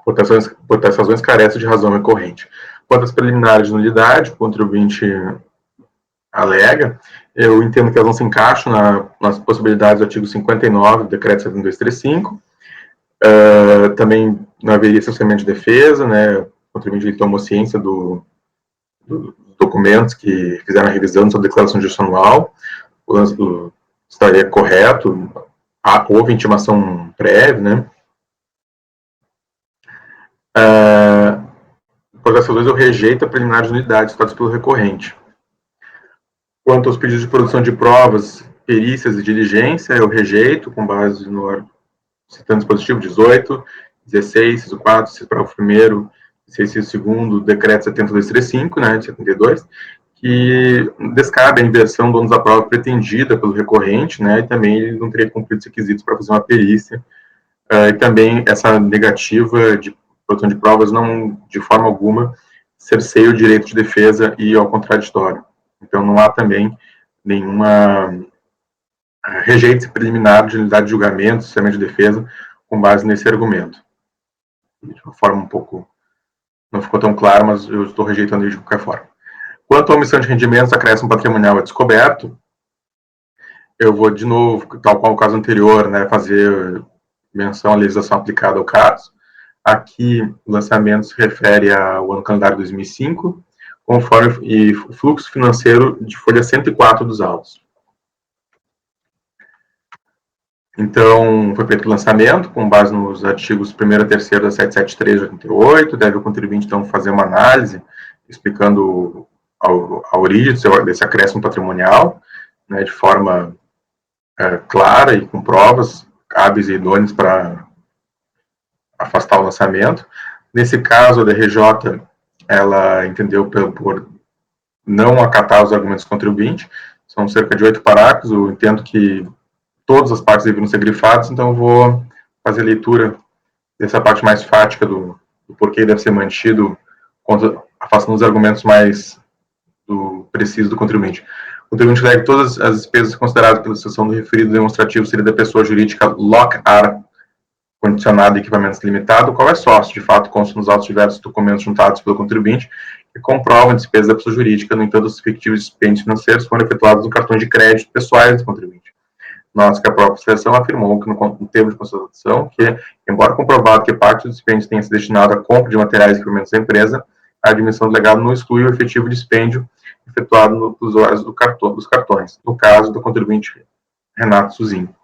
Por tais razões, carece de razão recorrente. Quanto às preliminares de nulidade, o contribuinte alega, eu entendo que elas não se encaixam nas possibilidades do artigo 59 do decreto 7235, também não haveria estacionamento de defesa, né, o contribuinte tomou ciência dos documentos que fizeram a revisão da sua declaração de justiça anual, estaria correto, houve intimação prévia, né. Por essas razões, eu rejeito a preliminar de nulidade citados pelo recorrente. Quanto aos pedidos de produção de provas, perícias e diligência, eu rejeito, com base no citando dispositivo 18, 16, inciso 4, inciso parágrafo 1º, inciso 2º, decreto 7235, né, de 72, que descabe a inversão do ônus da prova pretendida pelo recorrente, né, e também ele não teria cumprido os requisitos para fazer uma perícia, e também essa negativa de produção de provas não, de forma alguma, cerceia o direito de defesa e ao contraditório. Então, não há também nenhuma rejeito preliminar de unidade de julgamento, sistema de defesa, com base nesse argumento. De uma forma um pouco... não ficou tão claro, mas eu estou rejeitando ele de qualquer forma. Quanto à omissão de rendimentos, acréscimo patrimonial é descoberto, eu vou, de novo, tal qual o caso anterior, né, fazer menção à legislação aplicada ao caso. Aqui, o lançamento se refere ao ano calendário 2005, conforme e o fluxo financeiro de folha 104 dos autos. Então, foi feito o lançamento, com base nos artigos 1º a 3º da 773 de 88, deve o contribuinte, então, fazer uma análise, explicando a origem desse acréscimo patrimonial, né, de forma clara e com provas hábeis e idôneas para afastar o lançamento. Nesse caso, a DRJ, ela entendeu por não acatar os argumentos do contribuinte, são cerca de 8 parágrafos, eu entendo que todas as partes deveriam ser grifadas, então eu vou fazer a leitura dessa parte mais fática do porquê deve ser mantido, afastando os argumentos mais precisos do contribuinte. O contribuinte alega que todas as despesas consideradas pela seção do referido demonstrativo seria da pessoa jurídica LOC-AR, condicionado a equipamentos limitado, qual é sócio. De fato, constam nos autos diversos documentos juntados pelo contribuinte que comprovam a despesa da pessoa jurídica, no entanto, os respectivos dispêndios financeiros foram efetuados no cartão de crédito pessoais do contribuinte. Nós, que a própria seleção afirmou que no termo de constatação que, embora comprovado que parte dos dispêndios tenha sido destinado à compra de materiais e equipamentos da empresa, a admissão do legado não exclui o efetivo dispêndio efetuado nos usuários dos cartões, no caso do contribuinte Renato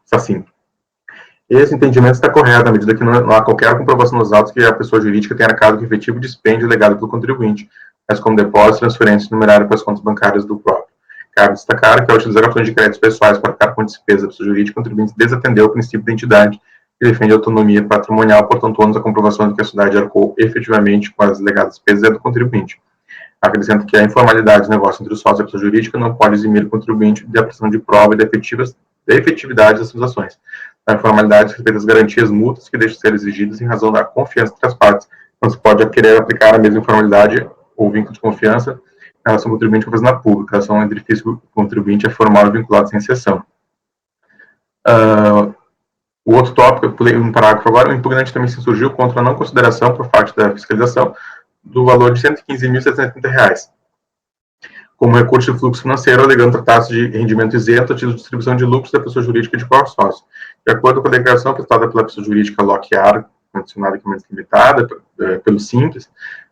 Sassim. Esse entendimento está correto, à medida que não há qualquer comprovação nos autos que a pessoa jurídica tenha arcado com o efetivo dispêndio legado pelo contribuinte, mas como depósito, transferência numerária para as contas bancárias do próprio. Cabe destacar que, ao utilizar cartões de créditos pessoais para arcar com despesa da pessoa jurídica, o contribuinte desatendeu o princípio da entidade que defende a autonomia patrimonial, portanto, ônus a comprovação de que a sociedade arcou efetivamente com as legadas despesas é do contribuinte. Acrescento que a informalidade do negócio entre os sócios e a pessoa jurídica não pode eximir o contribuinte da prestação de prova e da efetividade das transações. A informalidade respeita as garantias mútuas que deixam de ser exigidas em razão da confiança entre as partes. Não se pode querer aplicar a mesma informalidade ou vínculo de confiança em relação ao contribuinte com a fazenda pública. A relação entre fisco e contribuinte é formal e vinculada sem exceção. O outro tópico, eu pulei um parágrafo agora, o impugnante também se surgiu contra a não consideração por parte da fiscalização do valor de R$ 115.730, como recurso de fluxo financeiro, alegando tratar-se de rendimento isento a título de distribuição de lucros da pessoa jurídica de qual sócio. De acordo com a declaração prestada pela pessoa jurídica LOC-AR, condicionada a equipamentos limitada, pelo Simples,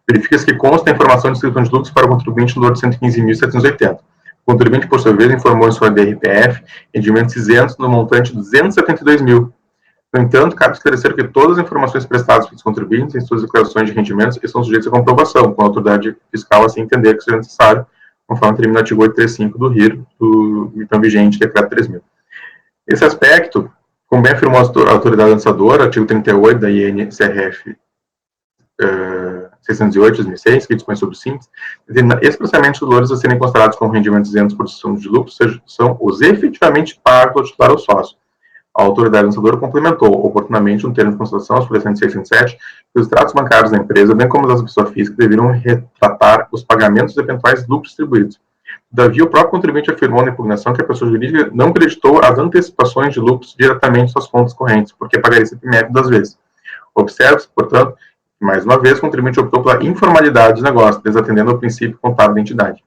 verifica-se que consta a informação de distribuição de lucros para o contribuinte no valor de R$ 115.780. O contribuinte, por sua vez, informou em sua DRPF rendimentos isentos no montante de R$ 272 mil. No entanto, cabe esclarecer que todas as informações prestadas pelos contribuintes em suas declarações de rendimentos estão sujeitas à comprovação, com a autoridade fiscal assim entender que seja necessário, conforme termina o artigo 835 do RIR, do então vigente decreto 3.000. Esse aspecto, como bem afirmou a autoridade lançadora, artigo 38 da IN-CRF 608/2006, que dispõe sobre o Simples, determina expressamente os valores a serem considerados como rendimentos isentos por distribuição de lucros são os efetivamente pagos ao titular ou sócio. A autoridade lançadora complementou, oportunamente, no termo de constatação, as folhas 106 e 107, que os extratos bancários da empresa, bem como das pessoas físicas, deveriam retratar os pagamentos dos eventuais lucros distribuídos. Todavia, o próprio contribuinte afirmou na impugnação que a pessoa jurídica não creditou as antecipações de lucros diretamente em suas contas correntes, porque pagaria esse método das vezes. Observe-se, portanto, que, mais uma vez, o contribuinte optou pela informalidade do negócio, desatendendo ao princípio contábil da entidade.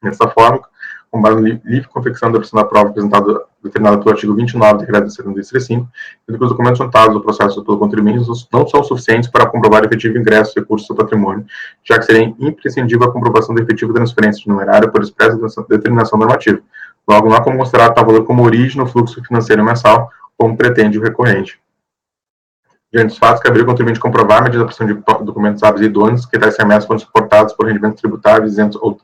Dessa forma, com base na livre confecção da opção da prova apresentada determinada pelo artigo 29 do Decreto 7235, sendo que os documentos juntados do processo pelo contribuinte não são suficientes para comprovar o efetivo ingresso de recursos do seu patrimônio, já que seria imprescindível a comprovação da efetiva transferência de numerário por expressa determinação normativa. Logo, não há como considerar tal valor como origem no fluxo financeiro mensal, como pretende o recorrente. Diante dos fatos, caberia o contribuinte comprovar, mediante a pressão de documentos hábeis e idôneos, que tais remessas foram suportados por rendimentos tributáveis isentos ou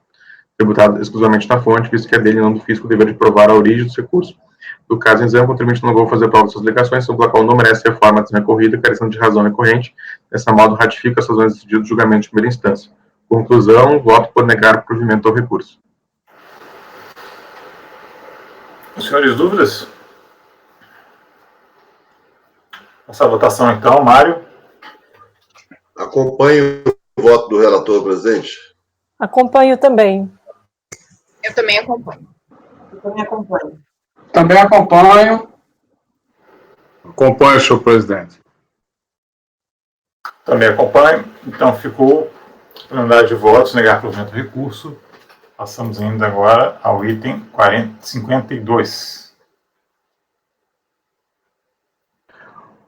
tributado exclusivamente na fonte, visto que é dele, não do fisco, o dever de provar a origem dos recursos. No caso em exame, o contribuinte não logrou fazer prova de suas alegações, sobre a qual não merece reforma recorrida, carecendo de razão recorrente. Dessa modo, ratifica as razões decididas do julgamento de primeira instância. Conclusão, voto por negar provimento ao recurso. Senhores, dúvidas? Passar a votação, então. Mário? Acompanho o voto do relator, presidente. Acompanho também. Eu também acompanho. Eu também acompanho. Também acompanho. Acompanho, senhor presidente. Também acompanho. Então, ficou a unidade de votos, negar provimento do recurso. Passamos ainda agora ao item 52.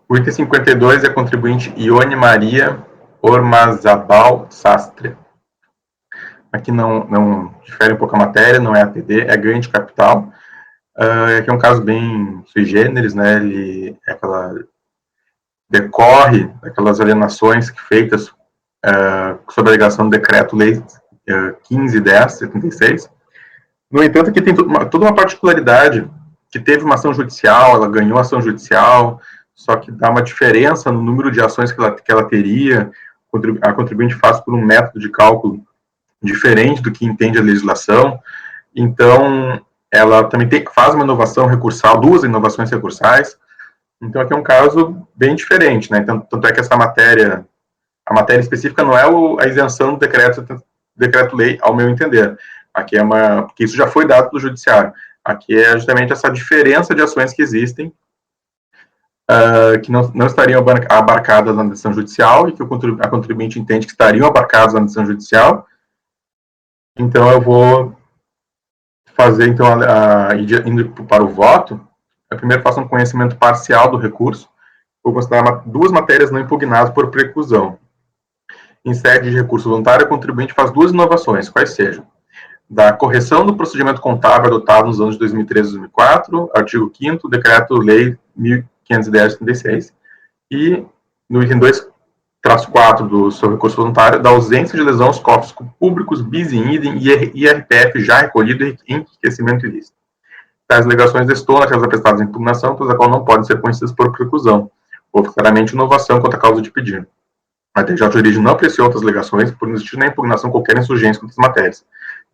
O item 52 é contribuinte Ione Maria Ormazabal Sastre. Aqui não difere um pouco a matéria, não é APD, é ganho de capital. Aqui é um caso bem sui generis, né? Ele decorre daquelas alienações feitas sob a alegação do Decreto-Lei 1510/76. No entanto, aqui tem toda uma particularidade, que teve uma ação judicial, ela ganhou ação judicial, só que dá uma diferença no número de ações que ela teria. A contribuinte faz por um método de cálculo diferente do que entende a legislação. Então, ela também faz uma inovação recursal, duas inovações recursais. Então, aqui é um caso bem diferente, né? Tanto é que essa matéria, a matéria específica não é a isenção do decreto-lei, ao meu entender. Aqui porque isso já foi dado pelo judiciário. Aqui é justamente essa diferença de ações que existem, que não estariam abarcadas na decisão judicial e que a contribuinte entende que estariam abarcadas na decisão judicial. Então, eu vou fazer, então, indo para o voto. Eu primeiro faço um conhecimento parcial do recurso. Vou considerar duas matérias não impugnadas por preclusão. Em sede de recurso voluntário, o contribuinte faz duas inovações, quais sejam: da correção do procedimento contábil adotado nos anos de 2013 e 2004, artigo 5º, Decreto-Lei 1510/36, e no item 2-4 do seu recurso voluntário, da ausência de lesão aos cofres públicos, bis in idem e IRPF já recolhido em enriquecimento ilícito. Tais alegações destoam daquelas apresentadas em impugnação, pois a qual não podem ser conhecidas por preclusão. Houve claramente inovação quanto à causa de pedir. A TJ de origem não apreciou outras alegações, por não existir na impugnação qualquer insurgência contra as matérias.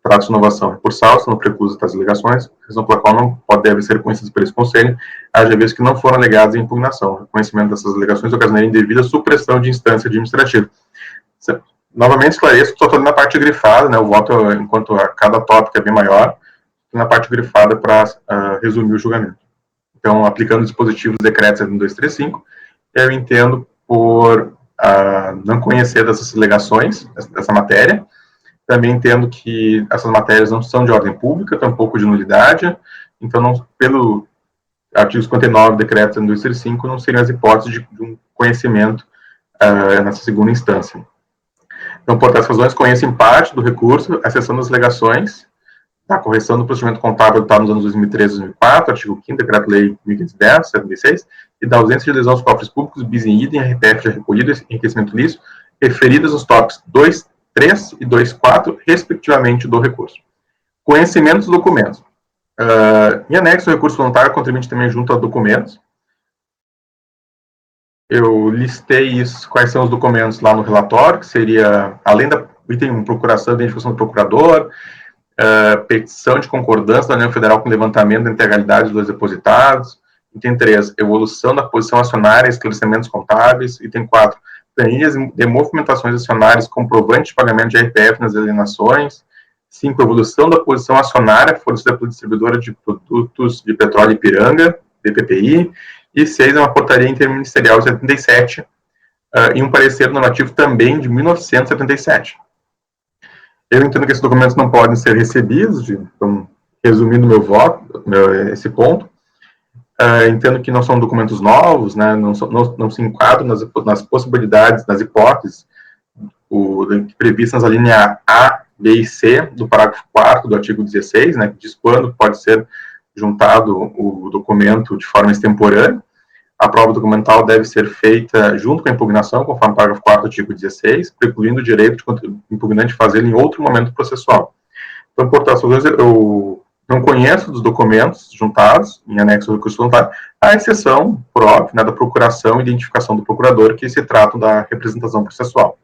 Trata-se de inovação recursal, se não preclusa tais alegações, razão pela qual não devem ser conhecidas por esse Conselho, haja vez que não foram alegadas em impugnação. O reconhecimento dessas alegações ocasionaria indevida supressão de instância administrativa. Novamente esclareço que só estou na parte grifada, né, o voto, enquanto cada tópico é bem maior, na parte grifada para resumir o julgamento. Então, aplicando o dispositivo do decreto 7235, eu entendo por não conhecer dessas alegações, dessa matéria. Também entendo que essas matérias não são de ordem pública, tampouco de nulidade, então, pelo artigo 59 do decreto 7235, não seriam as hipóteses de um conhecimento nessa segunda instância. Então, por essas razões, conheço em parte do recurso, a exceção das alegações da correção do procedimento contábil adotado nos anos 2013 e 2004, artigo 5º, Decreto-Lei 1510/76, e da ausência de lesão aos cofres públicos, bis in idem, RPF já recolhido, enriquecimento ilícito, referidas nos tópicos 2.3 e 2.4, respectivamente, do recurso. Conhecimento dos documentos. Em anexo ao recurso voluntário, o contribuinte também junta documentos. Eu listei isso, quais são os documentos lá no relatório, que seria, além da item 1, procuração e identificação do procurador, petição de concordância da União Federal com levantamento da integralidade dos depositados, Item 3, evolução da posição acionária e esclarecimentos contábeis. Item 4, planilhas de movimentações acionárias, comprovante de pagamento de RPF nas alienações. 5, evolução da posição acionária fornecida pela distribuidora de produtos de petróleo Ipiranga, DPPI. E 6, é uma portaria interministerial de 77, e um parecer normativo também de 1977. Eu entendo que esses documentos não podem ser recebidos, então, resumindo meu voto, esse ponto, entendo que não são documentos novos, né, não se enquadram nas possibilidades, nas hipóteses previstas na linha A, B e C do parágrafo 4º do artigo 16, né, que diz quando pode ser juntado o documento de forma extemporânea. A prova documental deve ser feita junto com a impugnação, conforme o parágrafo 4º do artigo 16, precluindo o direito do impugnante fazê-lo em outro momento processual. Então, por essas razões, eu não conheço dos documentos juntados em anexo ao recurso voluntário, à exceção, por óbvio, né, da procuração e identificação do procurador, que se tratam da representação processual.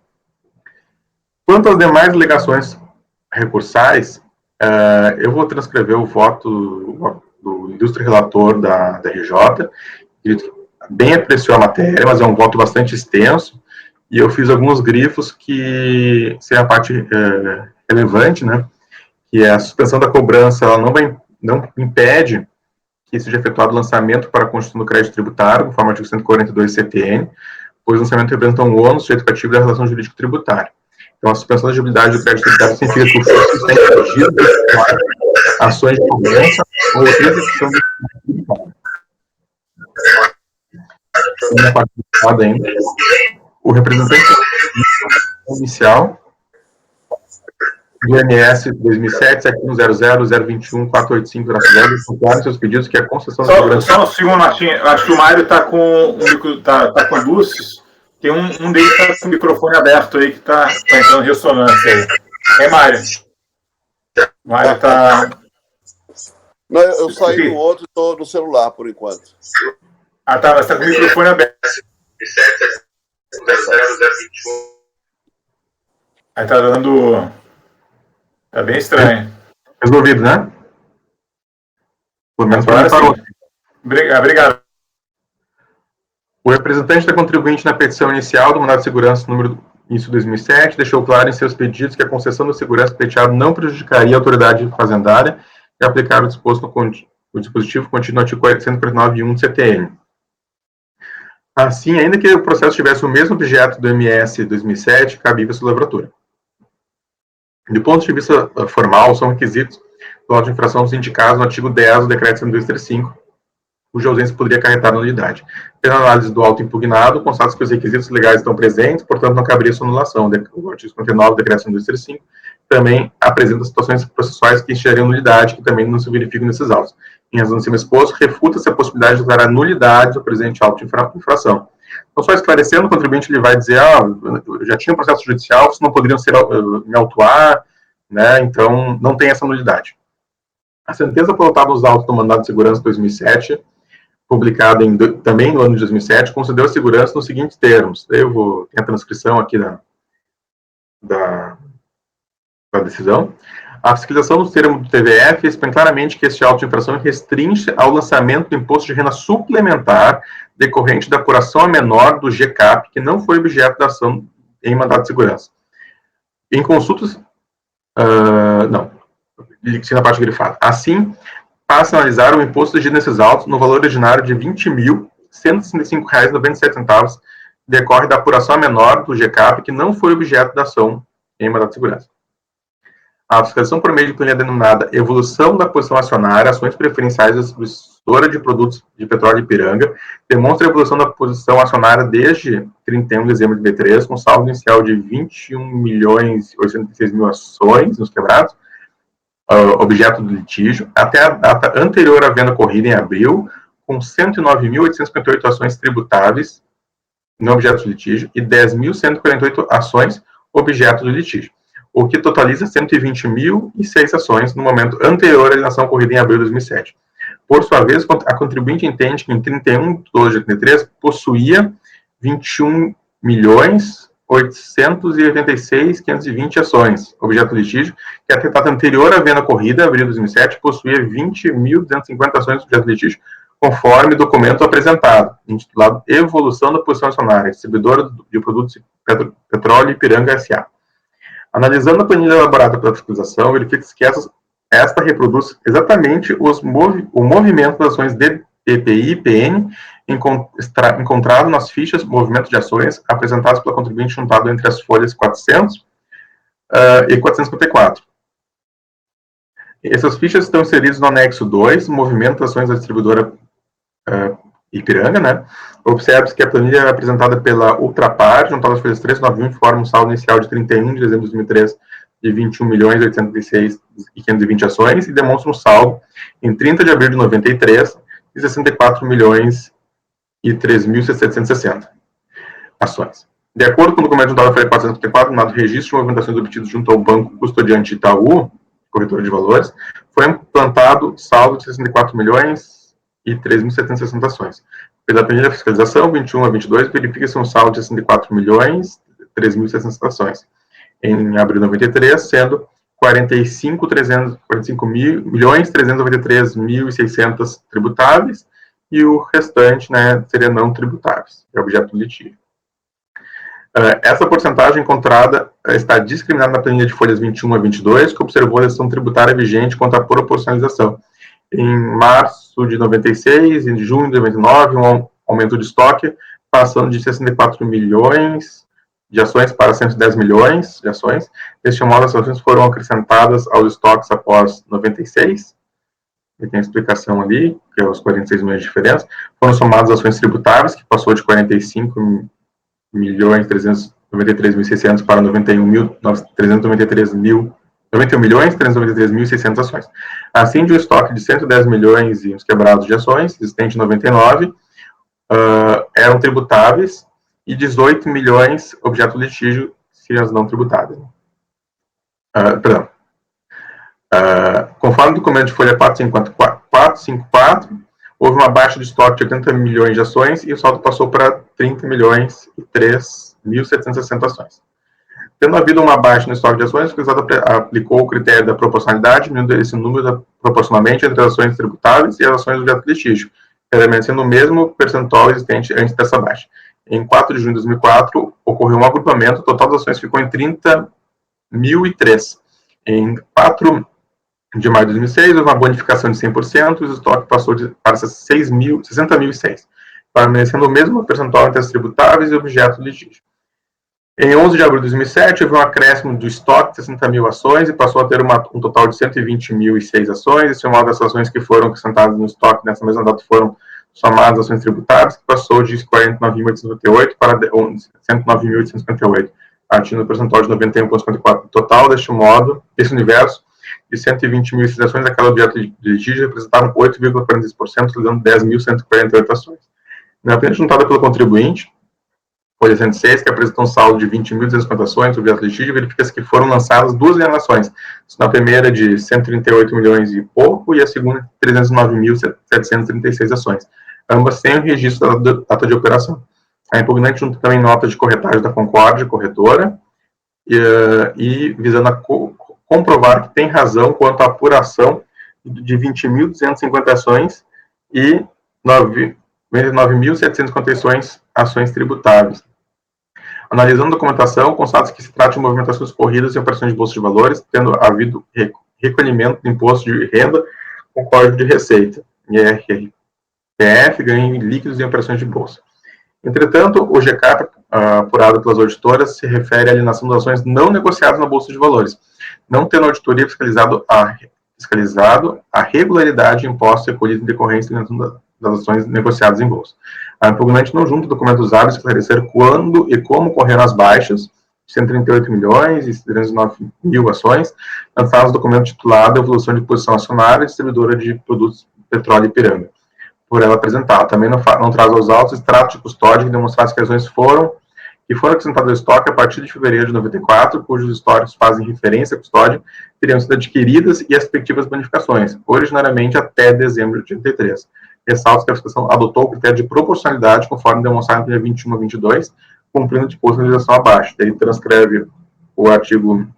Quanto às demais alegações recursais, eu vou transcrever o voto do ilustre relator da RJ, que bem apreciou a matéria, mas é um voto bastante extenso, e eu fiz alguns grifos que seria a parte relevante, né, que é a suspensão da cobrança, ela não impede que seja efetuado o lançamento para a constituição do crédito tributário, conforme o artigo 142 CTN, pois o lançamento representa um ônus justificativo da relação jurídico-tributária. Então, a suspensão da elegibilidade do crédito tributário significa que o fisco tem exigido ações de cobrança ou execução do crédito tributário. Na parte ainda, o representante inicial do MS 2007, 7100-021-485, conclave seus pedidos que a concessão da segurança... Só um segundo, Martinho. Acho que o Mário está com o micro, tá com luzes. Tem um deles que está com o microfone aberto aí, que está entrando ressonância aí. É, Mário? Mário está... Não, eu saí do outro e estou no celular, por enquanto. Ah, tá, mas está com o microfone aberto. Aí está dando... Tá bem estranho. Resolvido, né? Pelo menos agora parou. Obrigado. O representante da contribuinte na petição inicial do mandado de segurança número início 2007 deixou claro em seus pedidos que a concessão da segurança pleiteada não prejudicaria a autoridade fazendária e aplicar o disposto no dispositivo contido no artigo 149.1 do CTN. Assim, ainda que o processo tivesse o mesmo objeto do MS 2007, cabível sua lavratura. Do ponto de vista formal, são requisitos do auto de infração os indicados no artigo 10 do decreto 10235, cuja ausência poderia acarretar nulidade. Pela análise do auto impugnado, constata que os requisitos legais estão presentes, portanto não caberia sua anulação. O artigo 59 do decreto 10235 também apresenta situações processuais que enxergam nulidade, que também não se verificam nesses autos. Em razão do cima exposto, refuta-se a possibilidade de declarar nulidade do presente auto de infração. Então, só esclarecendo, o contribuinte ele vai dizer, eu já tinha um processo judicial, vocês não poderiam me autuar, né, então não tem essa nulidade. A sentença pautada nos autos do mandado de segurança de 2007, publicada também no ano de 2007, concedeu a segurança nos seguintes termos. Eu tenho a transcrição aqui da decisão. A fiscalização dos termos do TVF expõe claramente que este auto de infração restringe ao lançamento do imposto de renda suplementar decorrente da apuração a menor do GCAP, que não foi objeto da ação em mandado de segurança. Em consultas... não, na parte grifada. Assim, passa a analisar o imposto exigido nesses autos no valor originário de R$ 20.165,97, decorre da apuração a menor do GCAP, que não foi objeto da ação em mandado de segurança. A fiscalização por meio de planilha denominada evolução da posição acionária, ações preferenciais da distribuidora de produtos de petróleo Ipiranga, demonstra a evolução da posição acionária desde 31 de dezembro de 2003, com saldo inicial de 21.806.000 ações nos quebrados, objeto do litígio, até a data anterior à venda ocorrida em abril, com 109.858 ações tributáveis no objeto do litígio e 10.148 ações objeto do litígio, o que totaliza 120.006 ações no momento anterior à alienação ocorrida em abril de 2007. Por sua vez, a contribuinte entende que em 31 de 12 de 2003 possuía 21.886.520 ações, objeto do litígio, que até a data anterior à venda ocorrida, abril de 2007, possuía 20.250 ações, objeto do litígio, conforme documento apresentado, intitulado Evolução da Posição Acionária, distribuidora de produtos de petróleo Ipiranga S.A. Analisando a planilha elaborada pela fiscalização, verifica-se que esta reproduz exatamente o movimento das ações de EPI e PN encontrado nas fichas movimento de ações apresentadas pela contribuinte juntado entre as folhas 400 e 454. Essas fichas estão inseridas no anexo 2, movimento das ações da distribuidora Ipiranga, né? Observe-se que a planilha é apresentada pela Ultrapar, juntada às folhas 391, informa um saldo inicial de 31 de dezembro de 2003 de 21.806.520 ações e demonstra um saldo em 30 de abril de 93 de 64.003.760 ações. De acordo com o documento juntado à folha 454, no registro de movimentações obtidos junto ao Banco Custodiante Itaú, corretora de valores, foi implantado saldo de 64.003.760 ações. Pela primeira fiscalização, 21 a 22, verifica-se um saldo de 64.003.760 ações. Em abril de 93, sendo 45.393.600 tributáveis e o restante, né, seria não tributáveis, é objeto do litígio. Essa porcentagem encontrada está discriminada na planilha de folhas 21 a 22, que observou a legislação tributária vigente quanto à proporcionalização. Em março de 96 e em junho de 99, um aumento de estoque, passando de 64 milhões de ações para 110 milhões de ações. Deste modo, as ações foram acrescentadas aos estoques após 96, e tem a explicação ali, que é os 46 milhões de diferença. Foram somadas ações tributáveis, que passou de 45.393.600 para 91.393.600 ações. Assim, de um estoque de 110 milhões e uns quebrados de ações, existente em 99, eram tributáveis, e 18 milhões objeto de litígio, se as não tributáveis. Conforme o documento de folha 454, houve uma baixa de estoque de 80 milhões de ações e o saldo passou para 30 milhões e 3.760 ações. Tendo havido uma baixa no estoque de ações, o fiscalizado aplicou o critério da proporcionalidade, diminuindo esse número proporcionalmente entre as ações tributáveis e as ações objeto de litígio, permanecendo o mesmo percentual existente antes dessa baixa. Em 4 de junho de 2004, ocorreu um agrupamento, o total das ações ficou em 30.003. Em 4 de maio de 2006, houve uma bonificação de 100%, e o estoque passou para 60.006, permanecendo o mesmo percentual entre as tributáveis e objeto de litígio. Em 11 de abril de 2007, houve um acréscimo do estoque de 60 mil ações e passou a ter um total de 120.006 ações. Esse é uma das ações que foram acrescentadas no estoque nessa mesma data foram somadas ações tributáveis, que passou de 49.858 para 109.858, atingindo o percentual de 91,54% no total. Deste modo, esse universo de 120.000 ações, aquela objeto de litígio, representavam 8,46%, utilizando 10.148 ações. Na planilha juntada pelo contribuinte, folha 106, que apresenta um saldo de 20.250 ações, objeto de litígio, verifica-se que foram lançadas duas alienações, na primeira de 138 milhões e pouco, e a segunda de 309.736 ações. Ambas têm o registro da data de operação. A impugnante junta também nota de corretagem da Concórdia, corretora, e visando comprovar que tem razão quanto à apuração de 20.250 ações e 9.750 ações tributáveis. Analisando a documentação, constata que se trata de movimentações corridas em operações de bolsa de valores, tendo havido recolhimento de imposto de renda com código de receita, IRPF, ganho líquidos em operações de bolsa. Entretanto, o GCAP, apurado pelas auditoras, se refere à alienação das ações não negociadas na bolsa de valores, não tendo a auditoria fiscalizado a regularidade de impostos recolhidos em decorrência das ações negociadas em bolsa. A impugnante não junta documentos hábeis esclarecer quando e como ocorreram as baixas, 138 milhões e 309 mil ações, lançadas no documento titulado Evolução de Posição Acionária Distribuidora de Produtos Petróleo Ipiranga, por ela apresentar. Também não traz aos autos extrato de custódia que demonstrasse que as ações foram acrescentadas ao estoque a partir de fevereiro de 94, cujos históricos fazem referência à custódia, teriam sido adquiridas e as respectivas bonificações, originariamente até dezembro de 83. Ressalta que a fiscalização adotou o critério de proporcionalidade, conforme demonstrado no dia 21 a 22, cumprindo de personalização abaixo. Ele transcreve o artigo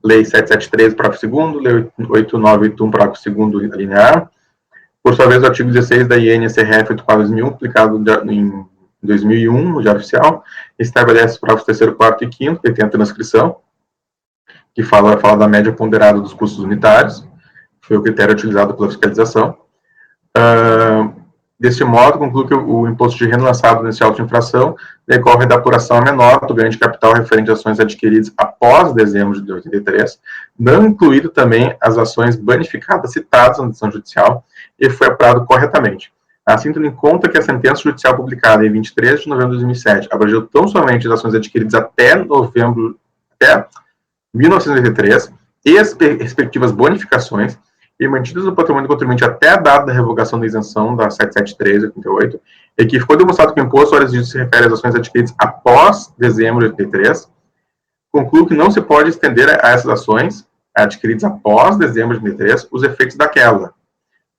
Lei 773, parágrafo 2º, Lei 8981, parágrafo 2º, linha A, Por sua vez, o artigo 16 da INSRF 84/2001, publicado em 2001, no Diário Oficial, estabelece os parágrafos 3º, 4º e 5º, que tem a transcrição, que fala da média ponderada dos custos unitários, que foi o critério utilizado pela fiscalização. Deste modo, concluo que o imposto de renda lançado nesse auto de infração decorre da apuração menor do ganho de capital referente a ações adquiridas após dezembro de 83, não incluído também as ações bonificadas citadas na decisão judicial, e foi apurado corretamente. Assim, tendo em conta que a sentença judicial publicada em 23 de novembro de 2007 abrangeu tão somente as ações adquiridas até 1983 e as respectivas bonificações, e mantidas no patrimônio do contribuinte até a data da revogação da isenção da 773/88, e que ficou demonstrado que o imposto horas se refere às ações adquiridas após dezembro de 83, concluo que não se pode estender a essas ações adquiridas após dezembro de 83 os efeitos daquela,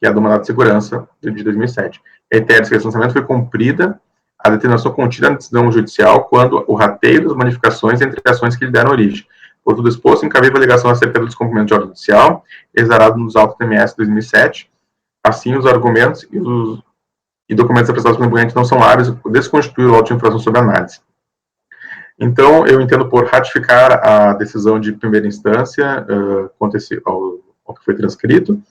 que é a do mandato de segurança de 2007. A ideia desse lançamento foi cumprida a determinação contida na decisão judicial quando o rateio das bonificações entre ações que lhe deram origem. Por tudo exposto, encaminho a alegação acerca do descumprimento de ordem judicial, exarado nos autos TMS 2007. Assim, os argumentos e documentos apresentados pelo contribuinte não são hábeis de desconstituir o auto de infração sob análise. Então, eu entendo por ratificar a decisão de primeira instância quanto ao que foi transcrito,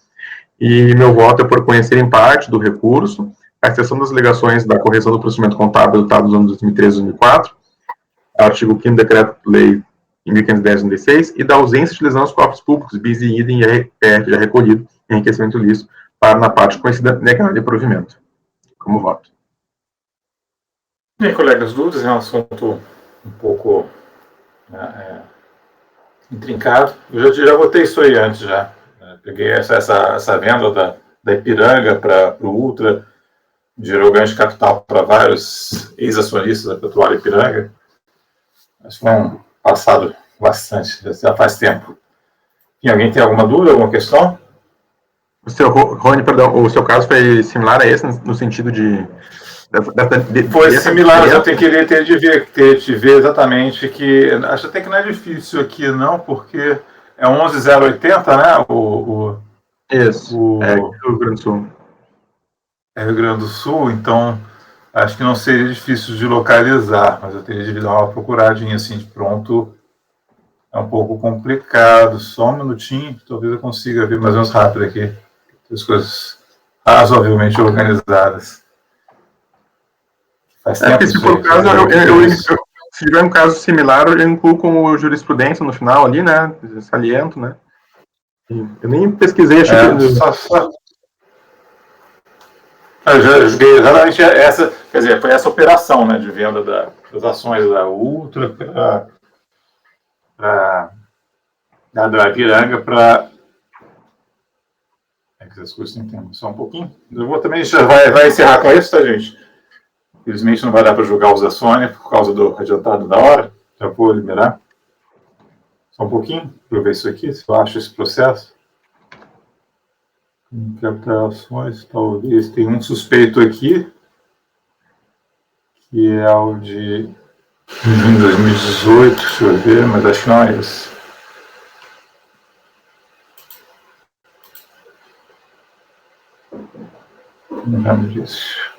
e meu voto é por conhecer em parte do recurso, a exceção das alegações da correção do procedimento contábil adotado nos anos 2013 e 2004, artigo 5º do Decreto-Lei em 1510/96, e da ausência de lesão aos cofres públicos, bis e idem e RPF já recolhido, enriquecimento ilícito, para, na parte conhecida, negada de provimento. Como voto. Bem, colegas, dúvidas? É um assunto um pouco intrincado. Eu já votei isso aí antes, já. Peguei essa venda da Ipiranga para o Ultra, gerou ganho de capital para vários ex-acionistas da Petróleo Ipiranga. Acho que foi um passado bastante, já faz tempo. E alguém tem alguma dúvida, alguma questão? Rony, perdão, o seu caso foi similar a esse, no sentido de... Foi similar, mas eu tenho que ter de ver exatamente que... Acho até que não é difícil aqui, não, porque é 11.080, né? Isso, é Rio Grande do Sul. É Rio Grande do Sul, então acho que não seria difícil de localizar, mas eu teria de dar uma procuradinha assim de pronto. É um pouco complicado, só um minutinho, talvez eu consiga ver mais ou menos rápido aqui. As coisas razoavelmente organizadas. Faz tempo que se for o caso, se tiver um caso similar, eu incluo como jurisprudência no final ali, né? Saliento, né? Eu nem pesquisei, achei que... Eu já joguei exatamente essa, quer dizer, foi essa operação, né, de venda das ações da Ultra da Ipiranga para... É que essas coisas têm tempo, só um pouquinho. Eu vou também, vai encerrar com isso, tá, gente? Infelizmente não vai dar para julgar os da Sônia por causa do adiantado da hora. Já vou liberar. Só um pouquinho, para eu ver isso aqui, se eu acho esse processo. Captações, talvez. Tem um suspeito aqui, que é o de 2018, deixa eu ver, mas acho que não é esse. Não lembro disso.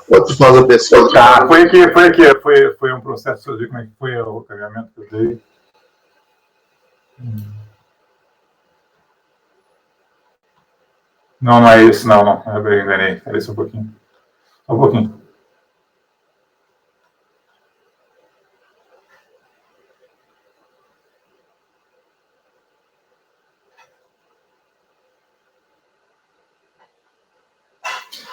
Quanto faz a pessoa? Tá, foi aqui. Foi um processo, deixa eu ver como é que foi o carregamento que eu dei. Não é esse, não. Eu enganei. Espera aí só um pouquinho. Só um pouquinho.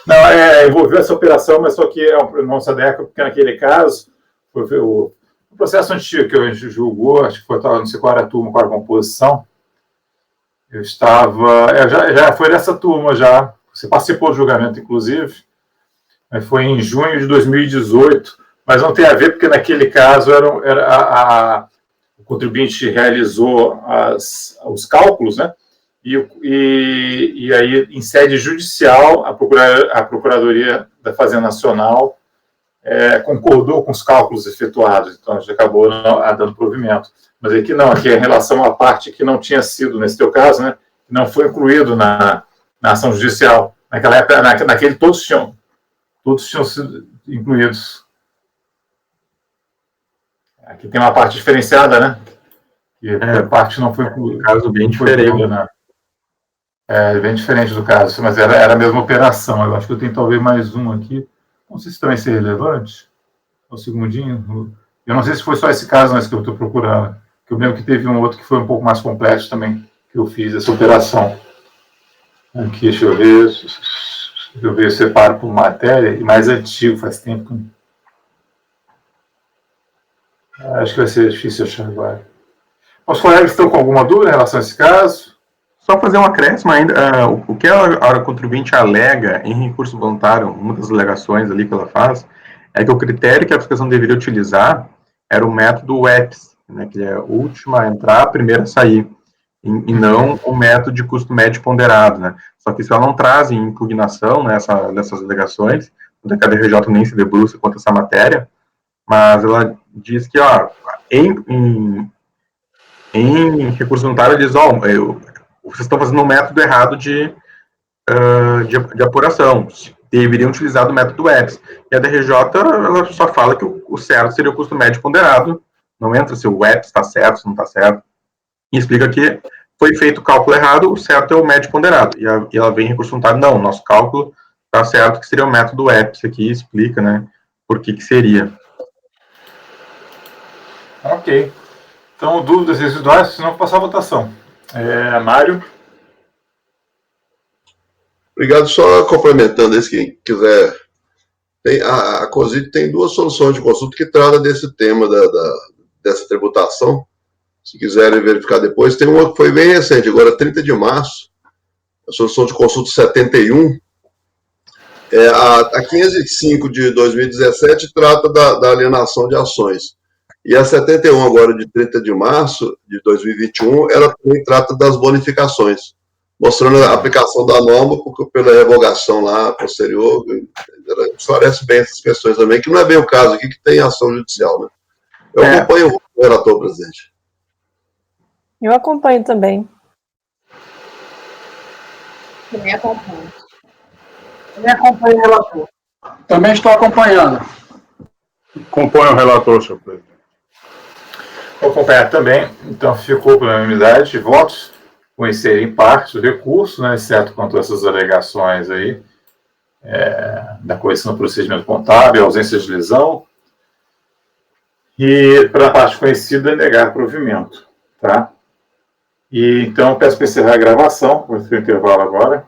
Não, envolveu essa operação, mas só que é uma Sadeco, porque naquele caso, foi o processo antigo que a gente julgou, acho que foi, não sei qual era a turma, qual era a composição. Eu estava... já foi nessa turma já. Você participou do julgamento, inclusive. Foi em junho de 2018, mas não tem a ver, porque naquele caso o contribuinte realizou os cálculos, né? E aí, em sede judicial, a Procuradoria da Fazenda Nacional concordou com os cálculos efetuados, então a gente acabou dando provimento. Mas aqui não, aqui é em relação à parte que não tinha sido, nesse teu caso, né, que não foi incluído na ação judicial. Naquela época, naquele todos tinham sido incluídos. Aqui tem uma parte diferenciada, né? Que a parte não foi incluída. Caso bem diferente. Né? Bem diferente do caso, mas era a mesma operação. Eu acho que eu tenho talvez mais um aqui. Não sei se também seria relevante. Um segundinho. Eu não sei se foi só esse caso, mas que eu estou procurando. Eu lembro que teve um outro que foi um pouco mais complexo também, que eu fiz essa operação. Aqui, deixa eu ver, eu separo por matéria, e mais antigo, faz tempo. Acho que vai ser difícil achar agora. Os colegas estão com alguma dúvida em relação a esse caso? Só fazer um acréscimo ainda, o que a contribuinte alega em recurso voluntário, uma das alegações ali que ela faz, é que o critério que a fiscalização deveria utilizar era o método WEPS, né, que é última a entrar, primeira a sair, e não o método de custo médio ponderado, né. Só que isso ela não traz em impugnação, né, dessas alegações, o DKDRJ nem se debruça contra essa matéria, mas ela diz que, em recurso voluntário, diz, vocês estão fazendo um método errado de apuração, deveriam utilizar o método WEPS. E a DRJ, ela só fala que o certo seria o custo médio ponderado, não entra se o WEPS está certo, se não está certo, e explica que foi feito o cálculo errado, o certo é o médio ponderado. E ela vem em recurso voluntário, não, nosso cálculo está certo, que seria o método WEPS aqui, explica, né, por que seria. Ok. Então, dúvidas residuais, senão vou passar a votação. Mário? Obrigado. Só complementando esse, quem quiser. A COSIT tem duas soluções de consulta que tratam desse tema dessa tributação. Se quiserem verificar depois, tem uma que foi bem recente, agora 30 de março, a solução de consulta 71. A 505 de 2017 trata da alienação de ações. E a 71, agora de 30 de março de 2021, ela também trata das bonificações, mostrando a aplicação da norma pela revogação lá posterior. Ela esclarece bem essas questões também, que não é bem o caso aqui, que tem ação judicial, né? Eu acompanho o relator, presidente. Eu acompanho também. Também acompanho. Também acompanho o relator. Também estou acompanhando. Acompanho o relator, senhor presidente. Vou acompanhar também. Então, ficou por unanimidade de votos, conhecer em parte o recurso, né, exceto quanto a essas alegações aí, da correção do procedimento contábil, ausência de lesão, e, para a parte conhecida, negar provimento, tá? E, então, peço para encerrar a gravação, vou ter um intervalo agora.